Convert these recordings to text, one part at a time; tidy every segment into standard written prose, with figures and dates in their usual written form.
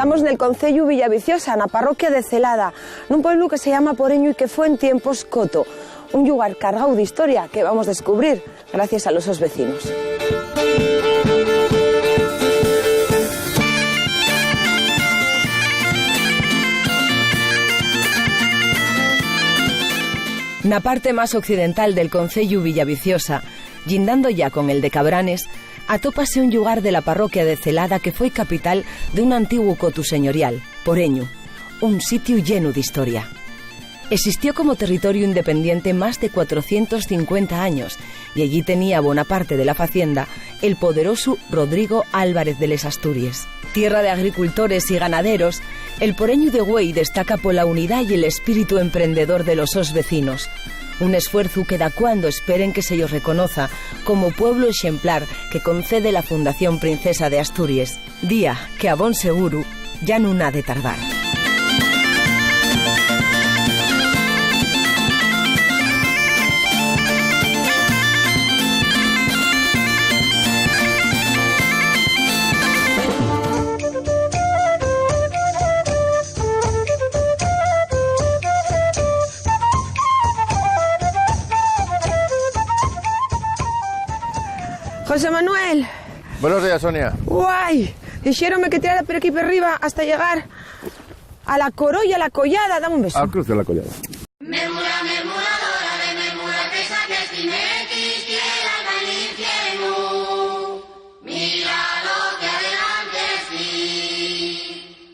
Estamos en el concello Villaviciosa, na parroquia de Celada, nun pueblo que se llama Poreño e que foi en tiempos coto, un lugar cargado de historia que vamos a descubrir gracias a los sos vecinos. Na parte más occidental del concello Villaviciosa, lindando ya con el de Cabranes, atópase un lugar de la parroquia de Celada que foi capital de un antiguo cotu señorial, Poreño, un sitio lleno de historia. Existió como territorio independiente más de 450 años y allí tenía buena parte de la facienda el poderoso Rodrigo Álvarez de les Asturias. Tierra de agricultores y ganaderos, el Poreño de Güey destaca por la unidad y el espíritu emprendedor de los sos vecinos. Un esfuerzo que da cuando esperen que se ellos reconozca como pueblo ejemplar que concede la Fundación Princesa de Asturias. Día que a bon seguro ya no ha de tardar. José Manuel. Buenos días, Sonia. Guay, dijeronme que tirara por aquí por arriba hasta llegar a la Corolla, a la Collada. Dame un beso. Al cruce de la Collada.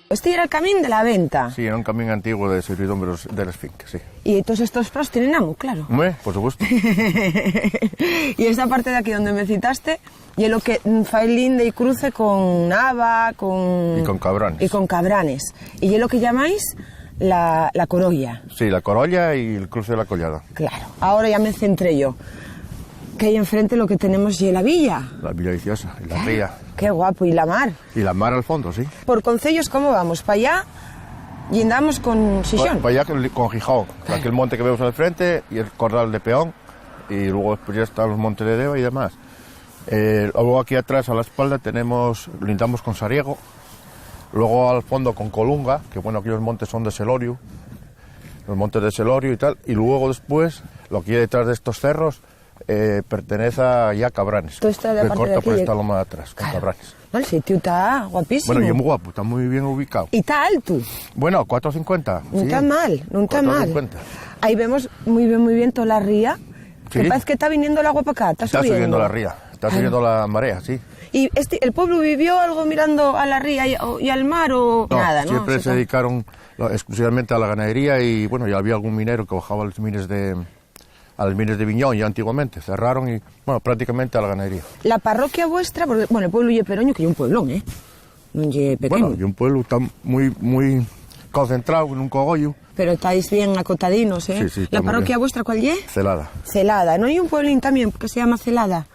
Este era el camín de la venta. Sí, era un camín antiguo de servidumbre de las fincas, sí. Y todos estos pros tienen amo, claro. Por supuesto. Y esta parte de aquí donde me citaste, y es lo que fa el linde y cruce con Nava, con... Y con Cabranes. Y con Cabranes. Y es lo que llamáis la Corolla. Sí, la Corolla y el cruce de la Collada. Claro. Ahora ya me centré yo. Que ahí enfrente lo que tenemos es la villa. La Villaviciosa y la ría. Qué guapo, y la mar. Y la mar al fondo, sí. Por concellos, ¿cómo vamos? ¿Para allá? Y andamos con Xixón. Para allá con Gijón. Aquel monte que vemos al frente y el Corral de Peón. Y luego después ya están los montes de Deva y demás. Luego aquí atrás a la espalda lindamos con Sariego. Luego al fondo con Colunga, que bueno, aquí los montes son de Selorio. Los montes de Selorio y tal. Y luego después, lo que hay detrás de estos cerros, pertenece ya a Cabranes. Tú estás de que parte de corta aquí, por esta loma de atrás, con Cabranes. No, el sitio está guapísimo. Bueno, y es muy guapo, está muy bien ubicado. Y está alto. Bueno, 4,50. No está mal, no está mal. 4,50. Ahí vemos muy bien toda la ría. Sí. Me parece que está viniendo el agua para acá, Está subiendo la ría, está subiendo la marea, sí. ¿Y el pueblo vivió algo mirando a la ría y al mar o No, nada, no? Siempre se dedicaron exclusivamente a la ganadería y bueno, ya había algún minero que bajaba a las mines de Viñón ya antiguamente, cerraron y bueno, prácticamente a la ganadería. La parroquia vuestra, porque bueno, el pueblo de Peroño, que es un pueblón, no es pequeño. Bueno, y un pueblo está muy concentrado en un cogollo. Pero estáis bien acotadinos, Sí, sí, ¿La parroquia vuestra cuál es? Celada. Celada, ¿no hay un pueblín también que se llama Celada?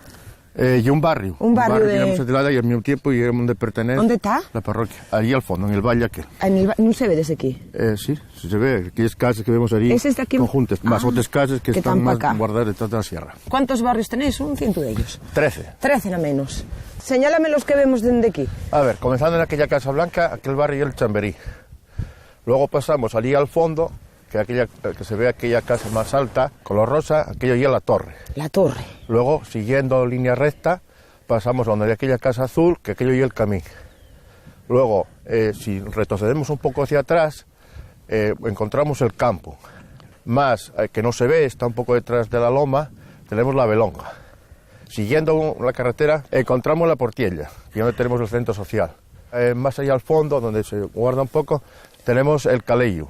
Y un barrio. Un barrio de... que llamamos Celada y al mismo tiempo y donde pertenece... ¿Dónde está? La parroquia, allí al fondo, en el valle aquel. No se ve desde aquí. Sí se ve, aquellas casas que vemos allí ¿Es aquí? conjuntas, más otras casas que están más guardadas detrás de la sierra. ¿Cuántos barrios tenéis? Un 100 de ellos. 13. 13 no menos. Señálame los que vemos desde aquí. A ver, comenzando en aquella Casa Blanca, aquel barrio y el Chamberí. Luego pasamos allí al fondo, que se ve aquella casa más alta, color rosa, aquello ya la torre. La torre. Luego, siguiendo línea recta, pasamos donde hay aquella casa azul, que aquello ya el camino. Luego, si retrocedemos un poco hacia atrás, encontramos el campo. Más, que no se ve, está un poco detrás de la loma, tenemos la Belonga. Siguiendo la carretera, encontramos la Portiella, y donde tenemos el centro social. Más allá al fondo, donde se guarda un poco, tenemos el Caleyo.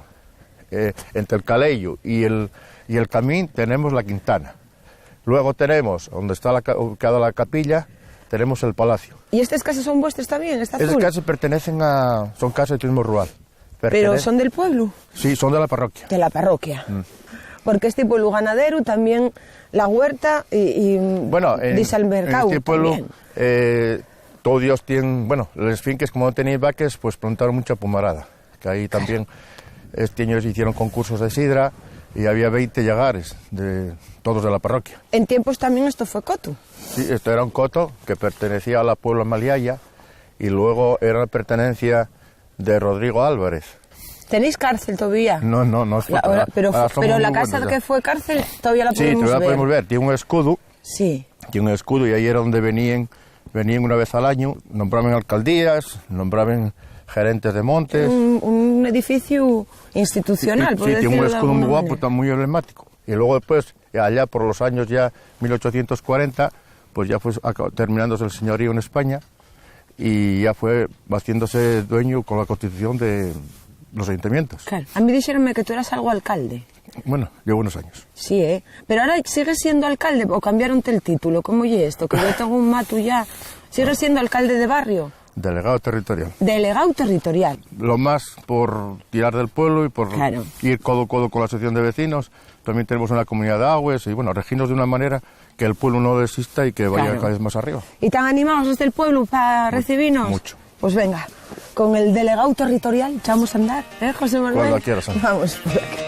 Entre el Caleyo y el Camín tenemos la Quintana. Luego tenemos, donde está ubicada la capilla, tenemos el palacio. ¿Y estas casas son vuestras también? ¿Esta azul? Esas casas son casas de turismo rural. ¿Pero son del pueblo? Sí, son de la parroquia. De la parroquia. Porque este pueblo ganadero también, la huerta y bueno, dice al mercado en este pueblo todos Dios tienen, bueno, los finques como no tenéis vaques, pues plantaron mucha pumarada. Que ahí también este año se hicieron concursos de sidra y había 20 llagares, todos de la parroquia. En tiempos también esto fue coto. Sí, esto era un coto que pertenecía a la puebla Maliaya y luego era la pertenencia de Rodrigo Álvarez. ¿Tenéis cárcel todavía? No es pero la casa que fue cárcel todavía la podemos ver. Sí, todavía la podemos ver. Tiene un escudo. Sí. Tiene un escudo y ahí era donde venían una vez al año, nombraban alcaldías, nombraban gerentes de montes. Un edificio institucional, por sí, tiene un decirlo escudo de muy alguna guapo, muy emblemático. Y luego después, allá por los años ya 1840, pues ya fue terminándose el señorío en España y ya fue haciéndose dueño con la constitución de los ayuntamientos. Claro. A mí dijeronme que tú eras algo alcalde. Bueno, llevo unos años. Sí, ¿eh? Pero ahora sigues siendo alcalde o cambiaronte el título. ¿Cómo oye esto? Que yo tengo un matu ya. ¿Sigues siendo alcalde de barrio? Delegado territorial. Delegado territorial. Lo más por tirar del pueblo y por ir codo a codo con la asociación de vecinos. También tenemos una comunidad de aguas y, bueno, regirnos de una manera que el pueblo no desista y que vaya cada vez más arriba. ¿Y tan animados desde el pueblo para recibirnos? Mucho. Pues venga, con el delegado territorial echamos a andar, ¿eh, José Manuel? Cuando quieras. Vamos por aquí.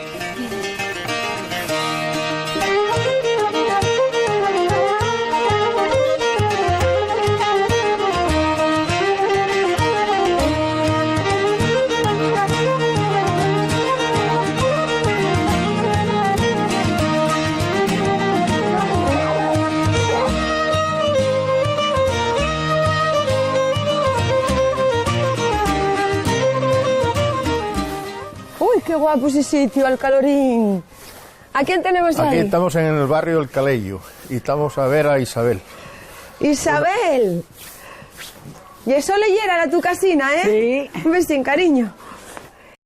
Qué guapo ese sitio, al calorín. ¿A quién tenemos ahí? Aquí estamos en el barrio El Caleyo y estamos a ver a Isabel. ¡Isabel! Y eso le llega a tu casina, ¿eh? Sí. Un besín, cariño.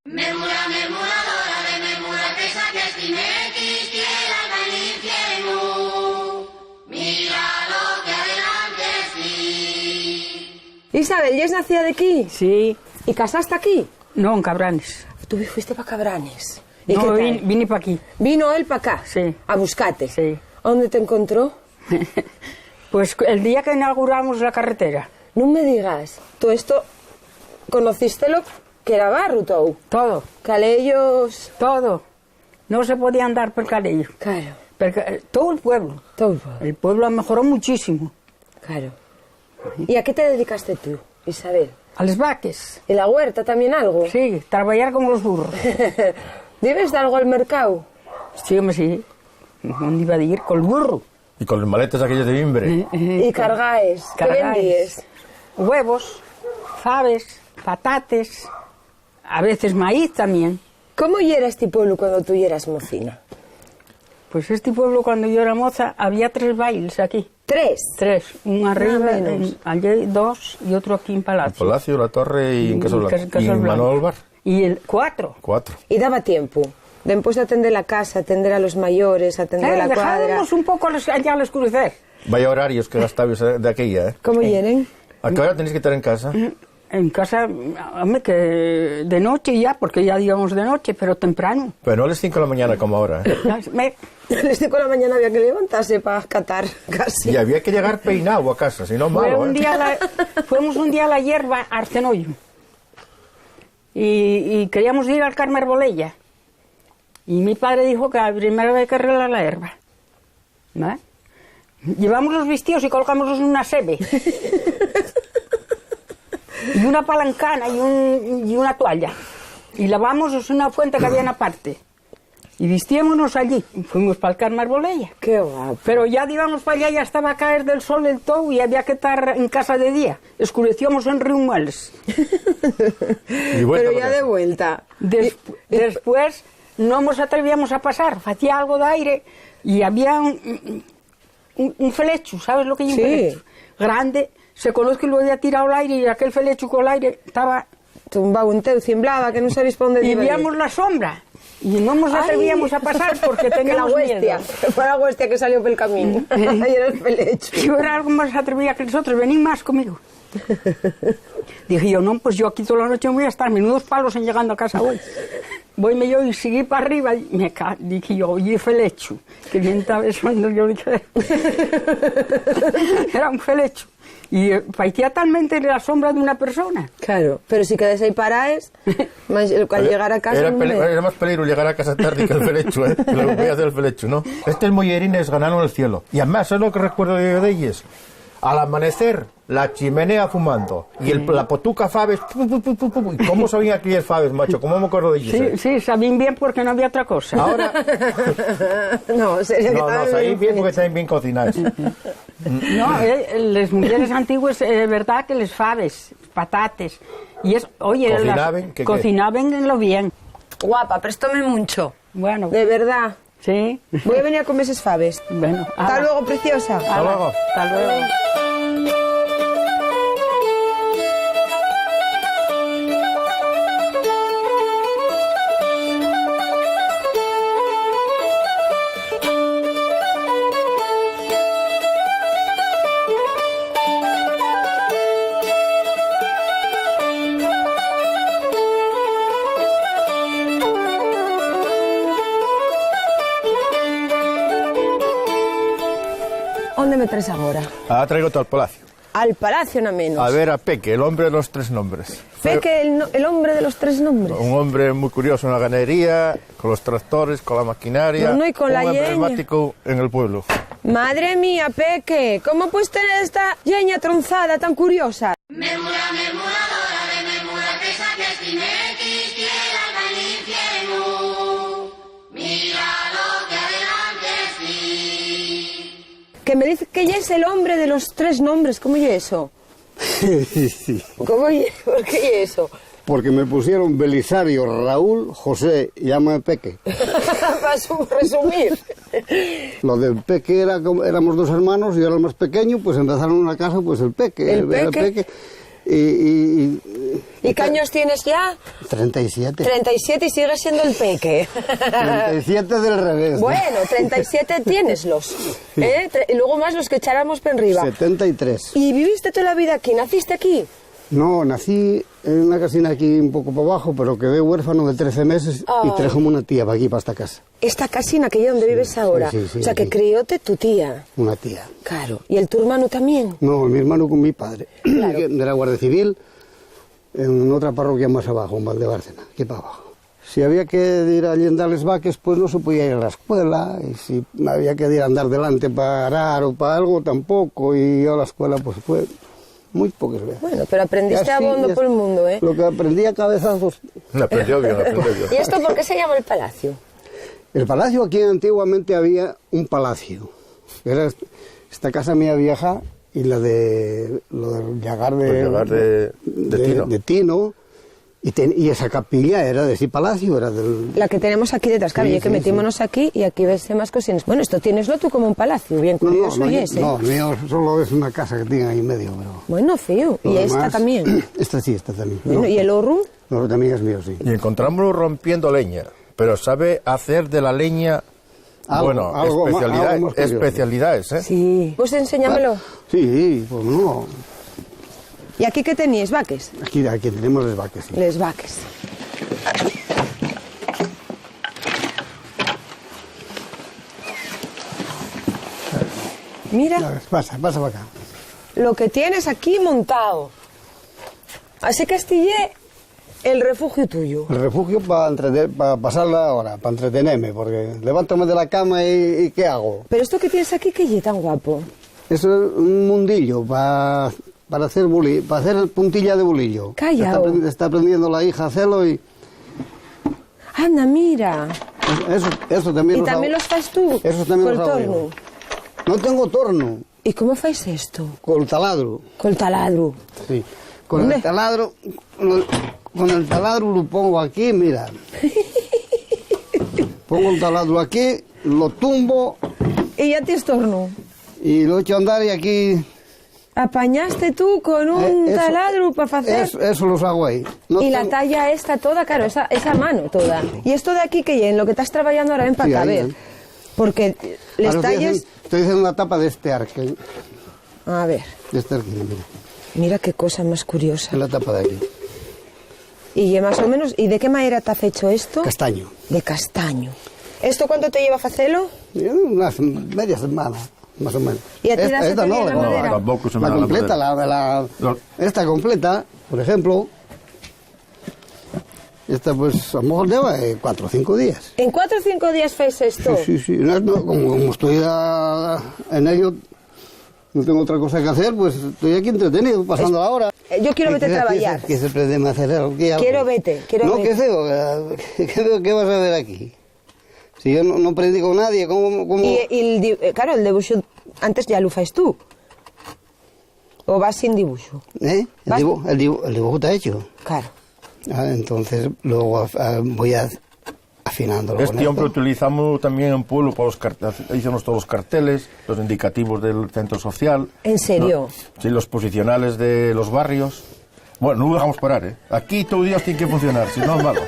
Memura, memuradora de memura, que saques timequis, tierra al infierno. Mira lo que adelante sí. Isabel, ¿ya es nacida de aquí? Sí. ¿Y casaste aquí? No, en Cabranes. Tú fuiste para Cabranes. ¿Y No, qué tal? vine para aquí. ¿Vino él para acá? Sí. ¿A buscarte? Sí. ¿Dónde te encontró? Pues el día que inauguramos la carretera. No me digas. Tú esto... ¿Conociste lo que era barro, todo? Todo, Calellos... todo. No se podía andar por Calello. Claro. Todo el pueblo. Todo. El pueblo mejoró muchísimo. Claro. ¿Y a qué te dedicaste tú, Isabel? A los vaques. ¿Y la huerta también algo? Sí, trabajar como los burros. ¿Debes de algo al mercado? Sí, hombre, sí. ¿Dónde iba a ir? Con el burro. Y con los maletes aquellos de mimbre. ¿Y cargáis? ¿Qué vendíes? Huevos, faves, patates, a veces maíz también. ¿Cómo era este pueblo cuando tú eras mocina? Pues este pueblo, cuando yo era moza, había 3 bailes aquí. ¿3? 3, un arriba, menos. allí 2 y otro aquí en Palacio. El Palacio, la Torre y en Casablanca. Y en Manuel Bar. Y el 4. 4. ¿Y daba tiempo? Después de atender la casa, atender a los mayores, atender la cuadra. Dejábamos un poco allá al oscurecer. Vaya horarios que gastabais de aquella, ¿eh? ¿Cómo vienen? ¿A qué hora tenéis que estar en casa? En casa, hombre, que de noche ya, porque ya íbamos de noche, pero temprano. Pero no a las 5 de la mañana como ahora, ¿eh? A las 5 de la mañana había que levantarse para catar casi. Y había que llegar peinado a casa, si no malo, Fuimos un día a la hierba, a Arcenoyo. Y queríamos ir al Carmen Bolella. Y mi padre dijo que primero había que arreglar la hierba. ¿No? Llevamos los vestidos y colocamos en una sebe. Y una palancana y una toalla. Y lavamos en una fuente que había en aparte. Y vistiémonos allí. Fuimos para el Carmen Bolella. Qué guapo. Pero ya íbamos para allá, ya estaba a caer del sol el todo y había que estar en casa de día. Escurecíamos en Río Mueles. Pero ya de vuelta. Después no nos atrevíamos a pasar. Hacía algo de aire y había un felecho, ¿sabes lo que es un felecho? Grande. Se conoce que lo había tirado al aire y aquel felecho con el aire estaba... Tumbado un teu, cimblaba, que no sabéis por dónde y iba. Y veíamos la sombra. Y no nos atrevíamos a pasar porque teníamos miedo. Fue la huestia que salió por el camino. Ahí era el felecho. Yo era algo más atrevida que nosotros. Venid más conmigo. Dije yo, no, pues yo aquí toda la noche me voy a estar. Menudos palos en llegando a casa hoy. Voyme yo y seguí para arriba. Y dije yo, oye, felecho. Que bien estaba besando. Yo dije... Era un felecho. Y parecía talmente la sombra de una persona. Claro, pero si quedáis ahí paraes, al llegar a casa... Era más peligro llegar a casa tarde que el felecho, ¿eh? Que lo voy a hacer el felecho, ¿no? Estos mollerines ganaron el cielo. Y además, ¿sabes lo que recuerdo de ellos? Al amanecer, la chimenea fumando. Y la potuca faves. ¿Y cómo sabían aquellas faves, macho? ¿Cómo me acuerdo de ellos? Sí, sabían bien porque no había otra cosa. Ahora. No, sería que No, sabían bien porque estaban bien cocinadas. No, las mujeres antiguas, es verdad que les faves, patates. Y es, oye, cocinaban lo bien. Guapa, préstame mucho. Bueno, De verdad. sí. Voy a venir a comer esas faves. Bueno, Hasta luego, preciosa. Hasta luego. Hasta luego. ¿Dónde me traes ahora? Ahora traigo todo al palacio. Al palacio, no menos. A ver a Peque, el hombre de los 3 nombres. Peque, el hombre de los 3 nombres. Un hombre muy curioso en la ganadería, con los tractores, con la maquinaria. No, y con la un yeña. emblemático en el pueblo. Madre mía, Peque, ¿cómo puedes tener esta yeña tronzada tan curiosa? Memura, memuradora de memura, pesa que estimequis, quiera al infierno. Mira lo que adelante sí. Que me dice que ella es el hombre de los 3 nombres. ¿Cómo es eso? Sí, ¿Cómo es? ¿Por qué es eso? porque me pusieron Belisario, Raúl, José, llama Peque. Para resumir. Lo del Peque era como, éramos 2 hermanos, yo era el más pequeño, pues empezaron una casa, pues el Peque. ¿El Peque? ¿Y qué años tienes ya? 37. 37 y sigues siendo el Peque. 37 del revés. Bueno, 37 tienes los. ¿Eh? Y luego más los que echáramos para arriba. 73. ¿Y viviste toda la vida aquí? ¿Naciste aquí? No, nací en una casina aquí un poco para abajo, pero quedé huérfano de 13 meses y trajo una tía para aquí, para esta casa. Esta casina que donde vives ahora. sí, O sea, que aquí. crióte tu tía. Una tía. Claro. ¿Y el tu hermano también? No, mi hermano con mi padre. Claro. De la Guardia Civil, en otra parroquia más abajo, en Valdebárcena, aquí para abajo. Si había que ir a llendarles vaques, pues no se podía ir a la escuela. Y si había que ir a andar delante para arar o para algo, tampoco. Y yo a la escuela, pues fue muy pocas veces. Bueno, pero aprendiste a bondo por el mundo, ¿eh? Lo que aprendí a cabezazos. Aprendió bien, aprendió bien. ¿Y esto por qué se llama el palacio? El palacio, aquí antiguamente había un palacio. Era esta casa mía vieja y la de lo del Llagar de Tino. Y esa capilla era de ese palacio, era del... La que tenemos aquí detrás, claro, Sí, ya que sí, metímonos aquí y aquí ves más cosines. Bueno, esto tieneslo tú como un palacio, bien curioso y ese. No, mío solo es una casa que tiene ahí en medio, pero... Bueno, feo. lo Y esta demás- también. Esta sí, esta también. Bueno, No, ¿y el orru? no, también es mío, sí. Y encontrámoslo rompiendo leña, pero sabe hacer de la leña, Algo más curioso. especialidades, ¿eh? Sí. Pues enséñamelo. Sí, pues no. ¿Y aquí qué teníais? ¿Vaques? Aquí tenemos los vaques, sí. Les vaques. Mira A ver, pasa para acá. lo que tienes aquí montado. Así que estillé el refugio tuyo. El refugio para pasar la hora, para entretenerme, porque levántame de la cama y ¿qué hago? Pero esto que tienes aquí, ¿qué es tan guapo? Eso es un mundillo para hacer para hacer puntilla de bolillo. Calla. Está aprendiendo la hija a hacerlo y Anda, mira. eso también ¿Y lo también hago. los fas tú? Eso también Col los hago torno. yo. No tengo torno, ¿Y cómo fais esto? con taladro. Col taladro. Sí. Con ¿Dónde? el taladro, con el taladro lo pongo aquí, mira. Pongo el taladro aquí, lo tumbo Y ya tienes torno. y lo echo a andar y aquí... Apañaste tú con un eso- taladro para hacer. Eso los hago ahí. No Y la tengo- talla esta toda, claro, esa mano toda. Y esto de aquí que en lo que estás trabajando ahora, ven para Sí, acá, a ahí, ver. ahí. Porque les Ahora talles... estoy haciendo una tapa de este arque. A ver, De este arque, mira. mira qué cosa más curiosa. Es la tapa de aquí. Y más o menos, ¿y de qué manera te has hecho esto? Castaño. De castaño. ¿Esto cuánto te lleva a hacerlo? Una media semana, más o menos. ¿Y a ti esta, se te esta no, viene la la, madera? Tampoco se me la da la completa, madera. No. esta completa, por ejemplo, esta pues a lo mejor lleva 4 o 5 días. ¿En 4 o 5 días fes esto? Sí. No, como estoy en ello, no tengo otra cosa que hacer, pues estoy aquí entretenido, pasando la hora. Yo quiero vete a trabajar. Que se pretende hacer algo. Quiero vete. No, ¿qué feo? ¿Qué vas a ver aquí? Si yo no aprendí con nadie, ¿cómo? Claro, el dibujo antes ya lo fas tú. ¿O vas sin dibujo? ¿Eh? El dibujo está hecho. Claro. Entonces luego voy afinándolo. Este hombre utilizamos también en pueblo para los carteles, hicimos todos los carteles, los indicativos del centro social. ¿En serio? Sí, los posicionales de los barrios. Bueno, no lo dejamos parar, ¿eh? Aquí todo Dios tiene que funcionar, si no es malo.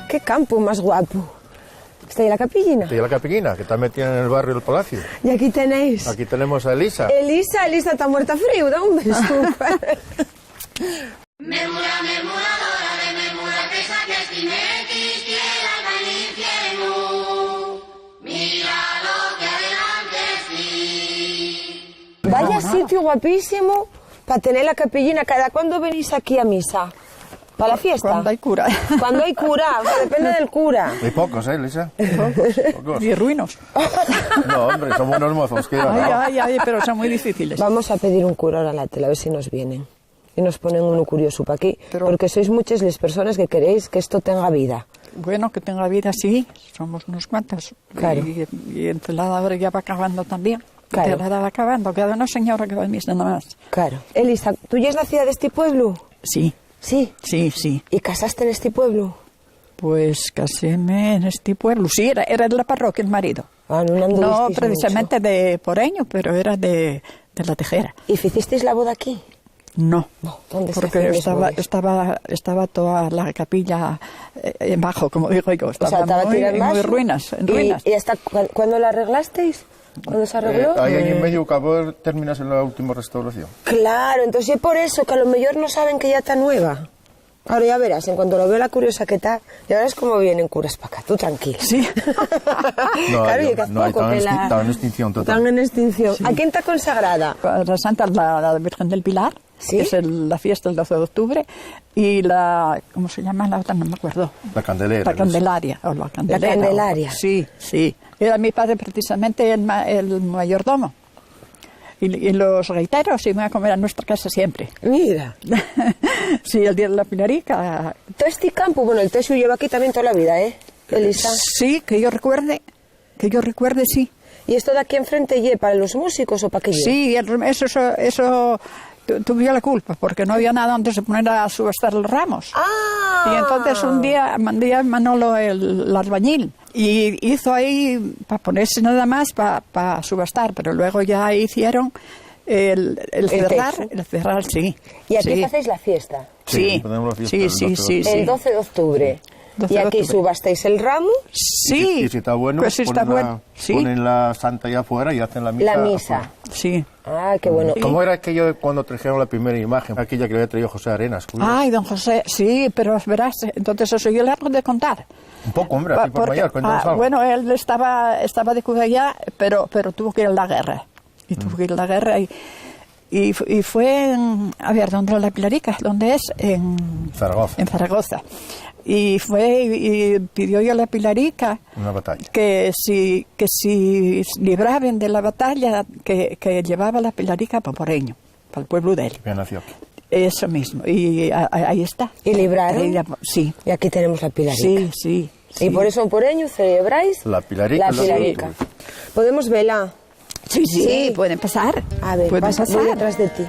Qué campo más guapo. ¿Está ahí la capillina? Y la capillina, que también tiene en el barrio el palacio. Y aquí tenéis. Aquí tenemos a Elisa. Elisa está muerta frío, da un beso. Memura, memuradora de memura, que saques timequis, tierra al infierno. Mira lo que adelante sí. Vaya sitio guapísimo para tener la capillina. ¿Cada cuándo venís aquí a misa? ¿Para la fiesta? Cuando hay cura. Cuando hay cura, o sea, depende del cura. Hay pocos, Elisa? Pocos. Y ruinos. No, hombre, somos unos mozos que Ay, pero son muy difíciles. Vamos a pedir un cura ahora a la tele, a ver si nos vienen. Y nos ponen uno curioso para aquí. Pero- Porque sois muchas las personas que queréis que esto tenga vida. Bueno, que tenga vida, sí. Somos unos cuantos. Claro. Y Encelada ahora ya va acabando también. Claro. Encelada va acabando. Queda una señora que va a misa nada más. Claro. Elisa, ¿tú ya es nacida de este pueblo? Sí, Sí. sí. ¿Y casaste en este pueblo? Pues caséme en este pueblo. Sí, era de la parroquia el marido. Ah, no No anduvisteis precisamente de Poreño, pero era de la Tejera. mucho. ¿Y hicisteis la boda aquí? No, No, ¿dónde se porque hacen las bodas? estaba toda la capilla en bajo, como digo yo. Estaba muy, tirada en muy bajo. ruinas, en ruinas. ¿Y hasta cuándo la arreglasteis? ¿Cuándo se arregló? Ahí año y medio acabó, terminas en la última restauración. Claro, entonces es por eso que a lo mejor no saben que ya está nueva. Ahora ya verás, en cuanto lo veo la curiosa que está, ya verás cómo vienen curas para acá, tú tranquila. Sí. No, claro, yo- y que hace no, hay poco tan que tan en extinción total. Están en extinción. ¿A quién está consagrada? La Santa, la Virgen del Pilar, ¿Sí? que es la fiesta del 12 de octubre, y ¿cómo se llama la otra? No me acuerdo. La Candelera. La Candelaria, o la Candelera. Candelaria. Sí. Era mi padre precisamente el mayordomo. Y los gaiteros iban a comer a nuestra casa siempre. Mira, Sí, el día de la Pilarica. todo este campo, bueno, el Tesu lleva aquí también toda la vida, ¿eh? Elisa. Sí, que yo recuerde, sí. ¿Y esto de aquí enfrente ye para los músicos o para qué ye? Sí, eso tuve la culpa, porque no había nada donde se poner a subastar los ramos. ¡Ah! Y entonces un día mandé a Manolo el albañil y hizo ahí para ponerse nada más para subastar, pero luego ya hicieron el cerrar, sí. Y aquí sí. hacéis la fiesta, Sí, ponemos la fiesta sí, el sí, 12 de sí, el 12 de octubre. 12 y de aquí octubre. subastáis el ramo, Sí, Y si está bueno, pues si está bueno, sí, ponen la santa allá afuera y hacen la misa. la misa. afuera. sí. Ah, qué bueno. ¿Cómo era aquello cuando trajeron la primera imagen? Aquella que le había traído José Arenas. Ay, don José, sí, pero verás, entonces eso yo le hago de contar. Un poco, hombre, así por Porque, mayor, cuéntanos algo. bueno, él estaba de cura ya, pero tuvo que ir a la guerra. Y tuvo que ir a la guerra y fue a ver, ¿dónde la Pilarica? ¿Dónde es? En Zaragoza, En Zaragoza. Y fue y pidió yo a la Pilarica una batalla. que si libraban de la batalla, que llevaba la Pilarica para Poreño, para el pueblo de él. Ya nació aquí. Eso mismo. Y ahí está. ¿Y libraron? Ahí sí. Y aquí tenemos la pilarica. Sí. Y por eso en Poreño celebráis La Pilarica. la pilarica. ¿Podemos verla? Sí, pueden pasar. A ver, Pueden pasa pasar. voy detrás de ti.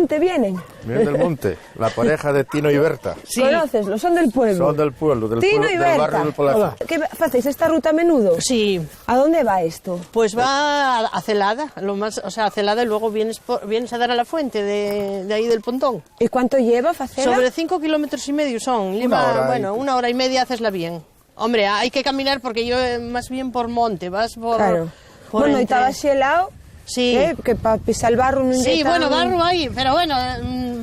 monte vienen? Vienen del monte, la pareja de Tino y Berta. Sí. ¿Conoceslo? Son del pueblo. Son del pueblo, Tino y del Berta. barrio del Palacio. ¿Qué hacéis esta ruta a menudo? Sí, ¿A dónde va esto? pues va a Celada, a Celada y luego vienes a dar a la fuente de ahí del Pontón. ¿Y cuánto lleva hacerla? Sobre 5,5 kilómetros son. Una hora y media hacesla bien. Hombre, hay que caminar porque yo más bien por monte, vas por... Claro. por Bueno, y entre- estaba helado. Sí. Que para pisar el barro no Sí, inyectan- bueno, barro ahí, pero bueno,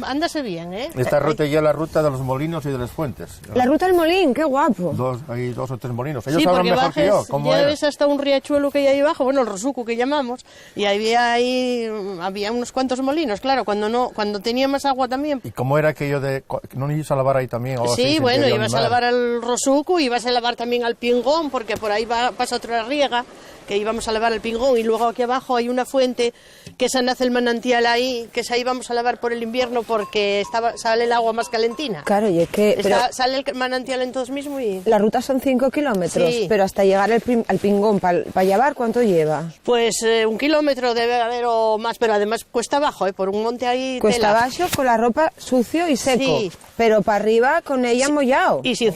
ándase bien, ¿eh? Esta ruta ya es la ruta de los molinos y de las fuentes. La ruta del Molín, qué guapo. Hay 2 o 3 molinos. Ellos Sí, sabrán porque mejor que yo bajes, cómo ya era. ves hasta un riachuelo que hay ahí abajo, bueno, el Rosuco que llamamos, y había unos cuantos molinos, claro, cuando tenía más agua también. ¿Y cómo era aquello de... ¿No ibas a lavar ahí también? O Sí, así, bueno, sin ibas a animal? lavar al Rosuco, ibas a lavar también al Pingón, porque por ahí pasa otra riega, que íbamos a lavar al Pingón, y luego aquí abajo hay una fuente, que esa nace el manantial ahí, que esa íbamos a lavar por el invierno porque sale el agua más calentina. Claro, y es que... pero Sale el manantial entonces mismo y... la ruta son 5 kilómetros, Sí. pero hasta llegar al Pingón, para llevar, ¿cuánto lleva? Pues 1 kilómetro debe haber o más, pero además cuesta abajo, por un monte ahí Cuesta tela. abajo con la ropa sucio y seco, Sí. pero para arriba con ella mollado. Y sin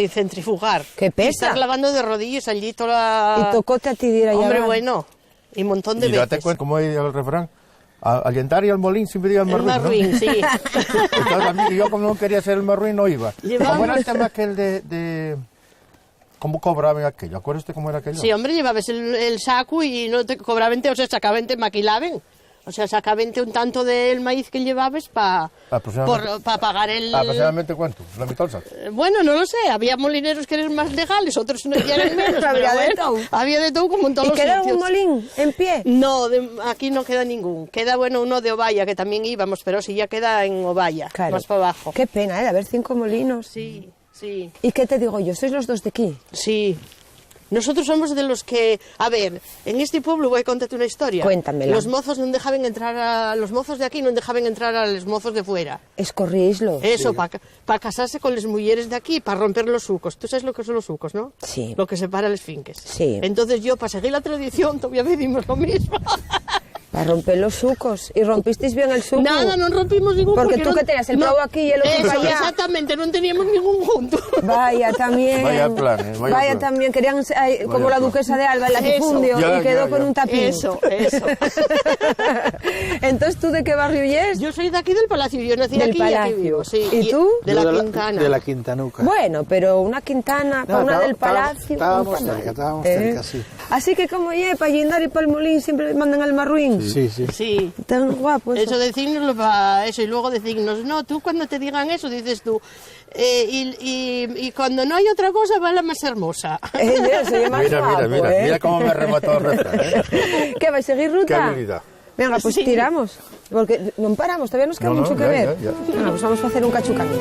centrifugar. ¿Qué pesa? Y estar lavando de rodillas allí toda la... Y tocóte a ti de ir a Hombre, llevar. bueno, y un montón de Y date veces. cuenta, ¿cómo es el refrán? Al yentar y al molín siempre iba el El marruín, marruín, ¿no? sí. Entonces, a mí, yo como no quería ser el marruín, no iba. Llevamos- ¿Cómo era el tema aquel de cómo cobraban aquello? ¿Acuerdas cómo era aquello? Sí, hombre, llevabas el saco y no te cobraban, o sea, sacaban, te maquilaban. O sea, sacaban un tanto del maíz que llevabas para Aproximadamente. pagar el... ¿Aproximadamente cuánto? ¿La mitad? Bueno, no lo sé, había molineros que eran más legales, otros no eran menos. Había pero de bueno, todo. había de todo como en todos ¿Y los queda sitios. un molín en pie? No, aquí no queda ningún. Queda, bueno, uno de Ovalla, que también íbamos, pero sí ya queda en Ovalla, Claro. más para abajo. Qué pena, de haber 5 molinos. Sí, sí, ¿Y qué te digo yo? ¿Sois los dos de aquí? sí. Nosotros somos de los que, a ver, en este pueblo voy a contarte una historia. Cuéntamela. Los mozos no dejaban entrar los mozos de aquí no dejaban entrar a los mozos de fuera. Escorríislo. Eso, para casarse con las mujeres de aquí, para romper los sucos. ¿Tú sabes lo que son los sucos, no? Sí. Lo que separa los finques. Sí. Entonces yo, para seguir la tradición, todavía pedimos lo mismo. Para romper los sucos. ¿Y rompisteis bien el suco? Nada, no rompimos ningún. Porque tú no- que tenías el pavo aquí y el otro Eso, para allá. exactamente, no teníamos ningún junto. Vaya también. Vaya plan, vaya plan. También. Querían ser, como la plan. duquesa de Alba, el Eso. latifundio, Ya, y quedó ya, con ya. un tapín. Eso, eso. Entonces, ¿tú de qué barrio es? Yo soy de aquí del Palacio, yo nací Del aquí y aquí Palacio. vivo, sí. ¿Y tú? De la Quintana. De la Quintanuca. Bueno, pero una quintana, para una del palacio. Estábamos no está cerca, mal. estábamos cerca, sí. Así que como para Lindar y para el Molín siempre mandan al marruín. Sí, sí. Sí. Tan guapo eso. Eso decirnoslo para eso y luego decirnos, no, tú cuando te digan eso dices tú, y cuando no hay otra cosa va la más hermosa. Yo soy más Mira, guapo, mira cómo me remató el refrán, ¿eh? ¿Qué, vais a seguir Qué ruta? habilidad. Venga, pues Sí. tiramos. Porque no paramos, todavía nos queda No, no, mucho que ya, ver. ya. Venga, pues vamos a hacer un cachucamín.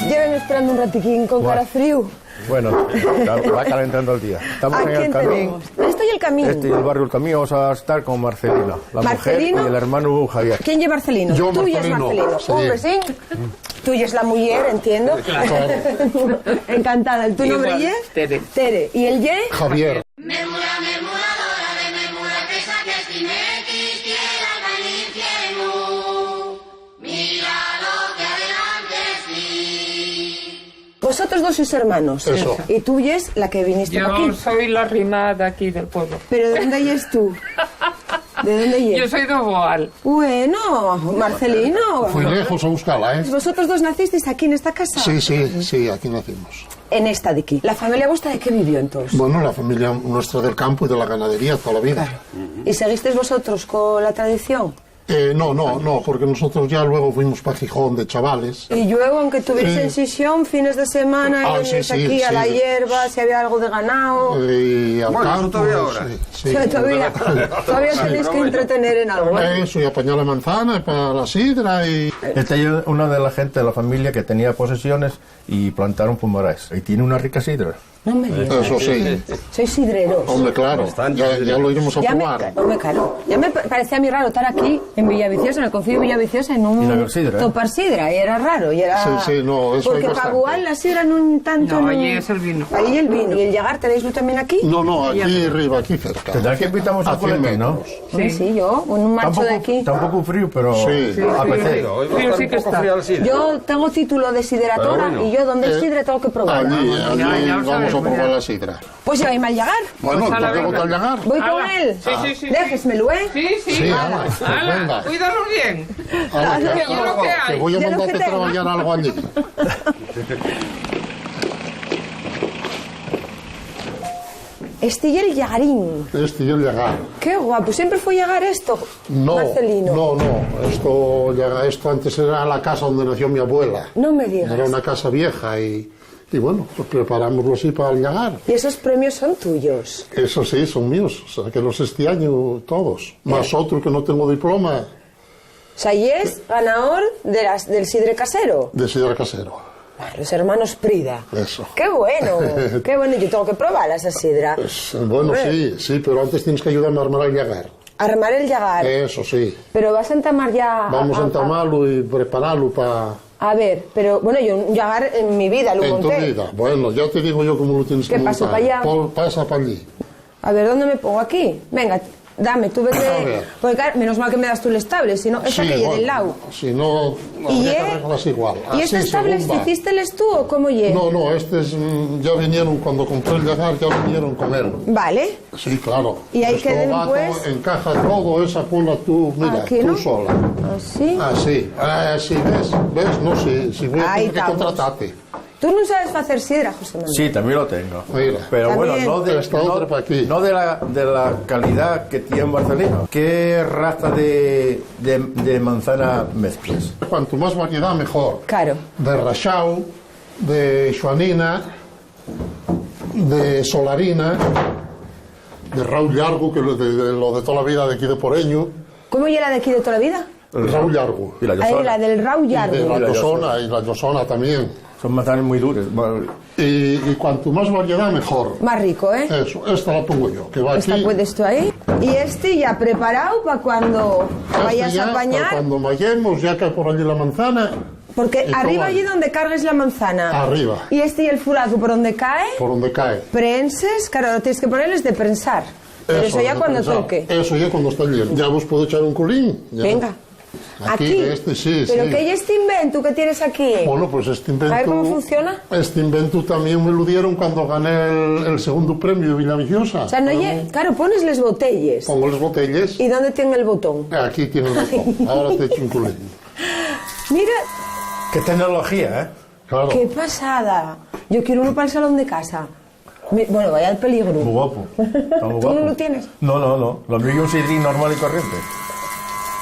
Lleven esperando un ratiquín con Guau. cara frío. Bueno, va calentando el día. Estamos ¿A en el quién camino. tenemos? Esto y el camino. Este y el barrio El Camino vamos a estar con Marcelina, la ¿Marcelino? mujer y el hermano Javier. ¿Quién lleva Marcelino? Yo, Tú y es Marcelino. Marcelino. Sí. Hombre, sí. Tú y es la mujer, entiendo. Encantada. ¿El tu nombre Igual, es? Tere. Tere. ¿Y el ye? Javier. Memura, memuradora de memura, que saques timequis, tierra al infierno. Mira lo que adelante sí. Vosotros dos sois hermanos. Eso. Y tú y es la que viniste para Yo aquí. soy la rima de aquí del pueblo. ¿Pero de dónde es tú? ¿De dónde Yo es? soy de Boal. Bueno, Marcelino. Fui lejos a buscarla, ¿eh? ¿Vosotros dos nacisteis aquí en esta casa? Sí, sí, sí, aquí nacimos. En esta de aquí. ¿La familia vuestra de qué vivió entonces? Bueno, la familia nuestra del campo y de la ganadería toda la vida. ¿Y seguisteis vosotros con la tradición? No, porque nosotros ya luego fuimos para Gijón de chavales. Y luego, aunque tuviese en Sisión, fines de semana, venís aquí a la hierba, si había algo de ganado. Y al campo, todavía ahora. Sí. Todavía tenéis que entretener en algo. Eso, y apañar la manzana para la sidra y... Esta es una de la gente de la familia que tenía posesiones y plantaron pumares. Y tiene una rica sidra. No me digas. Eso sí. Sois sidreros. Hombre, claro, ya lo iremos a probar. Ya me parecía a mí raro estar aquí en Villaviciosa, en el concello de Villaviciosa, en un topar sidra, y era raro, y era... Sí, no, eso porque hay para bastante. Gual la sidra no tanto... No, allí es el vino. Ahí el vino. ¿Y el llagar tenéis también aquí? No, aquí arriba, aquí cerca. Tendrá que invitamos a por aquí, ¿no? Sí, yo, con un macho de aquí. Está un poco frío, pero Sí. apetece. Frío sí que está. Yo tengo título de sideratora, y yo donde hay sidra tengo que probar. Allí Ya vamos a sabemos, probar ya. la sidra. Pues lleváis al llagar. Bueno, Pues a la ¿por qué venga. botar el llagar? Voy con Ala. él. Sí. Déjesmelo, ¿eh? Sí. Sí, ala, pues Ala, venga. cuídanos bien. Ala, que yo lo que que hay. voy a Ya lo mandarte que tengo. trabajar algo allí. Este y el llagarín. Este y el llagar. Qué guapo. ¿Siempre fue llegar esto, No, Marcelino? no. Esto antes era la casa donde nació mi abuela. No me digas. Era una casa vieja y bueno, pues preparámoslo así para el llagar. Y esos premios son tuyos. Eso sí, son míos. O sea, que los este año todos. Más otro que no tengo diploma O sea, y es ganador del sidre casero. de sidra casero. Los hermanos Prida. Eso. ¡Qué bueno! ¡Qué bueno! Yo tengo que probar esa sidra. Bueno, Hombre. sí, pero antes tienes que ayudarme a armar el llagar. Armar el llagar. Eso sí. Pero vas a entamar ya... Vamos a entamarlo y prepararlo para... A ver, pero bueno, yo un llagar en mi vida lo En tu monté. vida. Bueno, ya te digo yo cómo lo tienes ¿Qué que paso montar. para allá? Pasa para allí. A ver, ¿dónde me pongo? ¿Aquí? Venga, dame, tú A vete... ver. Porque claro, menos mal que me das tú el estable, si no, esa Sí, que lleve bueno, del lado. Si no, ¿Y, habría que arreglarlas igual. ¿Y este Así, estable según va. hicísteles tú o cómo lleve? No, ya vinieron, cuando compré el llagar, ya vinieron con él. Vale. Sí, claro. Y ahí Esto queden, va pues- todo, encaja todo, esa ponla tú, mira, Aquí, tú ¿no? sola. Así. Así, ¿ves? No, si voy a Ahí tener que estamos. contratarte. Tú no sabes hacer sidra, José Manuel. Sí, también lo tengo. Mira. Pero bueno, También. Esta otra para aquí. no de la calidad que tiene Marcelino. ¿Qué raza de manzana mezclas? Cuanto más variedad, mejor. Claro. De rachao, de joanina, de solarina, de Raúl Llargo, que es de lo de toda la vida de aquí de Poreño. ¿Cómo llega de aquí de toda la vida? Raúl Llargo. Y la Ahí, Yosona. la del Rau Y de Yargo. la Yosona, y la Yosona también. Son manzanas muy duras. Y cuanto más variedad, mejor. Más rico, ¿eh? Eso, esta la pongo yo, que va Esta aquí. puedes tú ahí. Y este ya preparado para cuando Este vayas ya, a para apañar. cuando vayamos, ya cae por allí la manzana. Porque y arriba toma allí donde cargues la manzana. Arriba. Y este y el furaco por donde cae, Por donde cae. prenses, claro, lo tienes que ponerles de prensar. Pero eso ya de cuando pensar. toque. Eso ya cuando está lleno. Ya vos puedo echar un culín. Ya. Venga. Aquí, este sí, Pero sí. ¿qué hay este invento que tienes aquí? Bueno, pues este invento... A ver cómo funciona. Este invento también me lo dieron cuando gané el segundo premio de Villaviciosa. O sea, no claro, ponesles botelles. Pongo las botellas. ¿Y dónde tiene el botón? Aquí tiene el botón. Ahora te echo un culín. Mira, Qué tecnología, ¿eh? Claro. qué pasada. Yo quiero uno para el salón de casa. Bueno, vaya al peligro. Muy guapo. Está muy ¿Tú guapo. no lo tienes? No. Lo mío es un sidrín normal y corriente.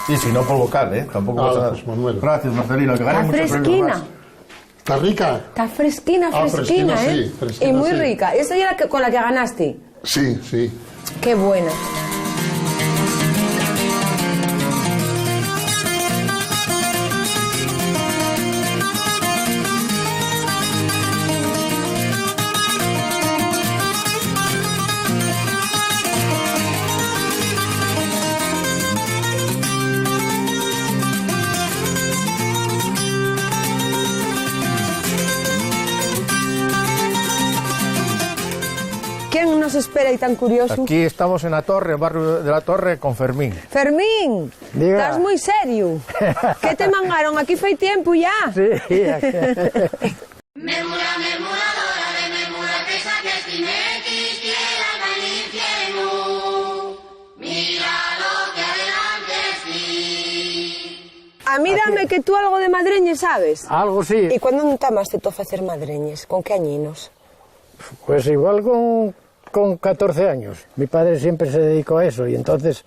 Y si no, por local, ¿eh? Tampoco pasa nada. Pues, Manuel. Gracias, Marcelino, que ganes Está muchos premios fresquina. más. ¿Está rica? Está fresquina, Ah, fresquina, fresquina, ¿eh? sí, fresquina, y muy sí. rica. Esa ya con la que ganaste. Sí, sí. Qué buena. ¿Quién nos espera y tan curioso? Aquí estamos en la torre, en barrio de la Torre, con Fermín. Fermín, Diga. estás muy serio. ¿Qué te mangaron? Aquí fue tiempo ya. Sí, Memura, memuradora de memura que saques tinequis, tierra al infierno. Mira lo que adelante sí. A mí dame que tú algo de madreñes sabes. algo sí. ¿Y cuándo entamaste tú a hacer madreñes? ¿Con qué añinos? Pues igual con 14 años. Mi padre siempre se dedicó a eso y entonces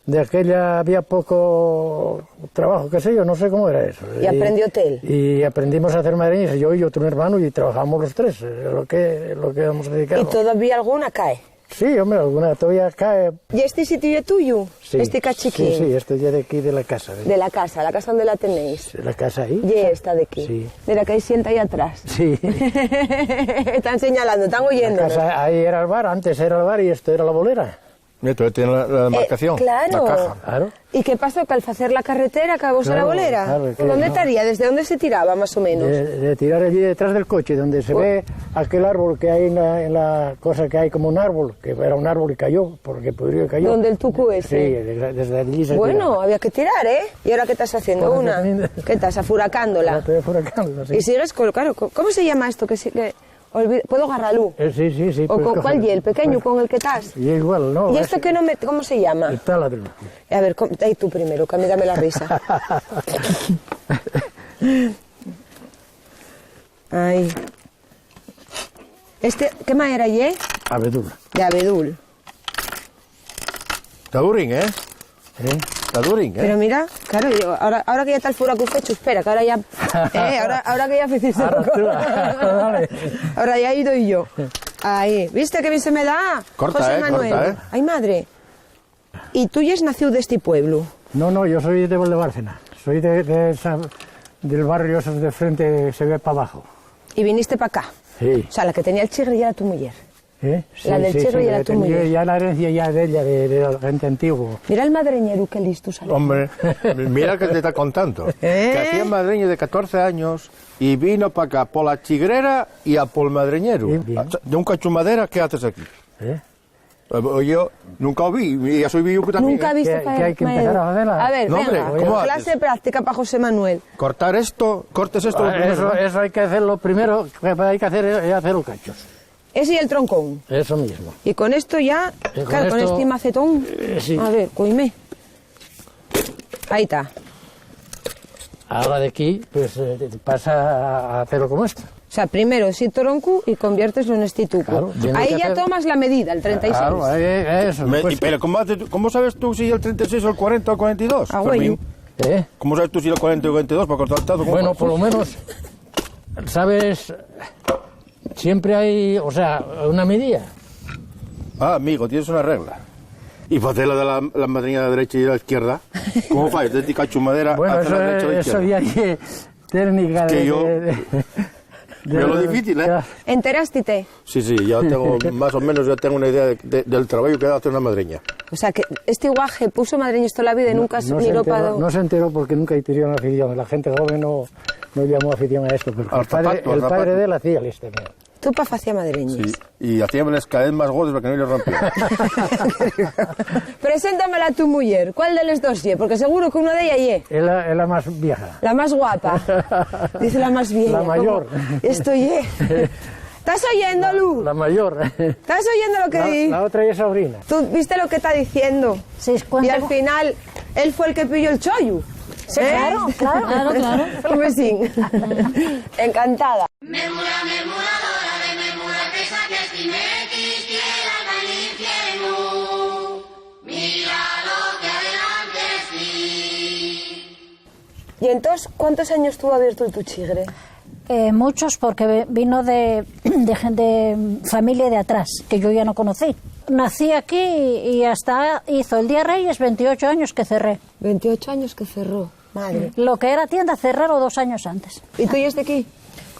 de aquella había poco trabajo, qué sé yo, no sé cómo era eso. ¿Y aprendió él? Y aprendimos a hacer madreñas, yo y otro hermano, y trabajamos los tres, es lo que hemos dedicado. ¿Y todavía alguna cae? Sí, hombre, alguna todavía cae. ¿Y este sitio es tuyo? Sí, ¿este cachiquín? Sí, este ya de aquí, de la casa. De la casa donde la tenéis. La casa ahí. Y esta de aquí. Sí. Mira que ahí sienta ahí atrás. Sí. Están señalando, están oyendo. La casa, ahí era el bar, antes era el bar y esto era la bolera. Esto tiene la demarcación, claro. la caja. Claro. ¿Y qué pasó? ¿Que al hacer la carretera acabó la bolera? Claro, ¿Dónde estaría? ¿Desde dónde se tiraba, más o menos? De tirar allí detrás del coche, donde se ve aquel árbol que hay en la cosa que hay como un árbol, que era un árbol y cayó, porque pudrió y cayó. ¿Dónde el tucu ese? Sí, desde allí se Bueno, había que tirar, ¿eh? ¿Y ahora qué estás haciendo? Ahora ¿Una? ¿Qué estás? Afuracándola. Estoy afuracándola, sí. Y sigues con... Claro, ¿cómo se llama esto? ¿Puedo agarrarlo? Sí. ¿O con cuál y el pequeño con el que estás? Y igual, no. ¿Y esto que no me... ¿Cómo se llama? El taladro. A ver, ahí tú primero, que a mí dame la risa. Ahí. ¿Qué madera y Abedul. De abedul. Está durín, ¿eh? Está durín, ¿eh? Pero mira, claro, ahora que ya está el furaco fecho, espera, que ahora ya... ahora que ya hiciste ahora ya he ido y yo. Ahí, ¿viste qué bien se me da? Corta, José Manuel. Corta, Ay, madre. ¿Y tú ya has nacido de este pueblo? No, yo soy de Valdebárcena. Soy del barrio esos de frente, se ve para abajo. ¿Y viniste para acá? Sí. O sea, la que tenía el chigre ya era tu mujer. Sí, la del chigre ya era tu mujer. Ya la herencia ya de ella, de la gente antigua. Mira el madreñero, qué listo salió. Hombre, mira que te está contando. Que hacía madreño de 14 años y vino para acá por la chigrera y a por el madreñero. De un cachumadera, ¿qué haces aquí? Yo nunca vi, y ya soy vivo también. ¿Nunca viste que hay que empezar a hacerla? A ver, no, venga, hombre, ¿cómo clase haces? práctica para José Manuel. Cortes esto lo primero. Eso hay que hacerlo primero, hay que hacer los cachos. Ese y el troncón. Eso mismo. Y con esto ya, claro, con este macetón. Sí. A ver, coime. Ahí está. Ahora de aquí, pues pasa a hacerlo como esto. O sea, primero sí tronco y convierteslo en este tuco. Claro, ahí ya tomas la medida, el 36. Claro, eso. Pero ¿cómo sabes tú si el 36 o el 40 o el 42? Ah, güey. ¿Cómo sabes tú si el 40 o el 42 para cortar el tazo? Bueno, por lo menos, ¿sabes? Siempre hay, o sea, una medida. Ah, amigo, tienes una regla. ¿Y para hacer la madrina de la derecha y de la izquierda? ¿Cómo fai? Desde cachumadera bueno, hacia la derecha y la izquierda. Eso ya hay técnica que yo... Pero lo difícil, ¿eh? ¿Enteraste? Sí, ya tengo, más o menos, ya tengo una idea del trabajo que da hacer una madreña. O sea, que este guaje puso madreños toda la vida y nunca se miró para... No se enteró porque nunca tuvieron afición. La gente joven no llamó afición a esto. Pero el padre de él hacía el este. Tu pa hacía madreñas. Sí, y hacíamos cada vez más gordos para que no le rompieran. Preséntamela a tu mujer. ¿Cuál de las dos ye? Porque seguro que una de ellas ye. Es la más vieja. La más guapa. Dice la más vieja. La mayor. Esto ye. ¿Estás oyendo, Lu? La mayor. ¿Estás oyendo lo que dice? La otra es sobrina. ¿Tú viste lo que está diciendo? Sí, y al final, él fue el que pilló el chollo. Sí, claro. Un besín. Encantada. Memura, memuradora de memura que saques timetis, tierra al infierno. Mira lo que adelante sí. ¿Y entonces cuántos años tuvo abierto el tu chigre? Muchos, porque vino de familia de atrás, que yo ya no conocí. Nací aquí y hasta hizo el día Reyes 28 años que cerré. 28 años que cerró, madre. Lo que era tienda cerraron 2 años antes. ¿Y tú ya de aquí?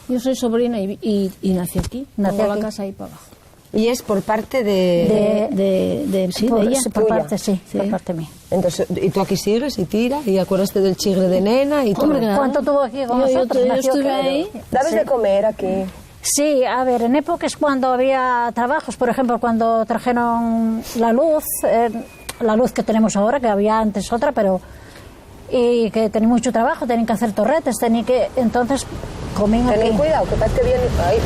Yo soy sobrina y nací aquí. Nací Tengo aquí. la casa ahí para abajo. ¿Y es por parte Sí, de ella. Por Tuya. parte, sí, por parte mía. Entonces, ¿y tú aquí sigues y tira? ¿Y acuerdaste del chigre de nena? Y todo? Hombre, claro. ¿Cuánto tuvo aquí con Yo nosotros? Nació estuve aquí. ahí. ¿Dabes de comer aquí? Sí, a ver, en épocas cuando había trabajos, por ejemplo, cuando trajeron la luz que tenemos ahora, que había antes otra, pero... Y que tenía mucho trabajo, tenían que hacer torretes, entonces comían aquí. Tened cuidado, que parece que viene... Ay,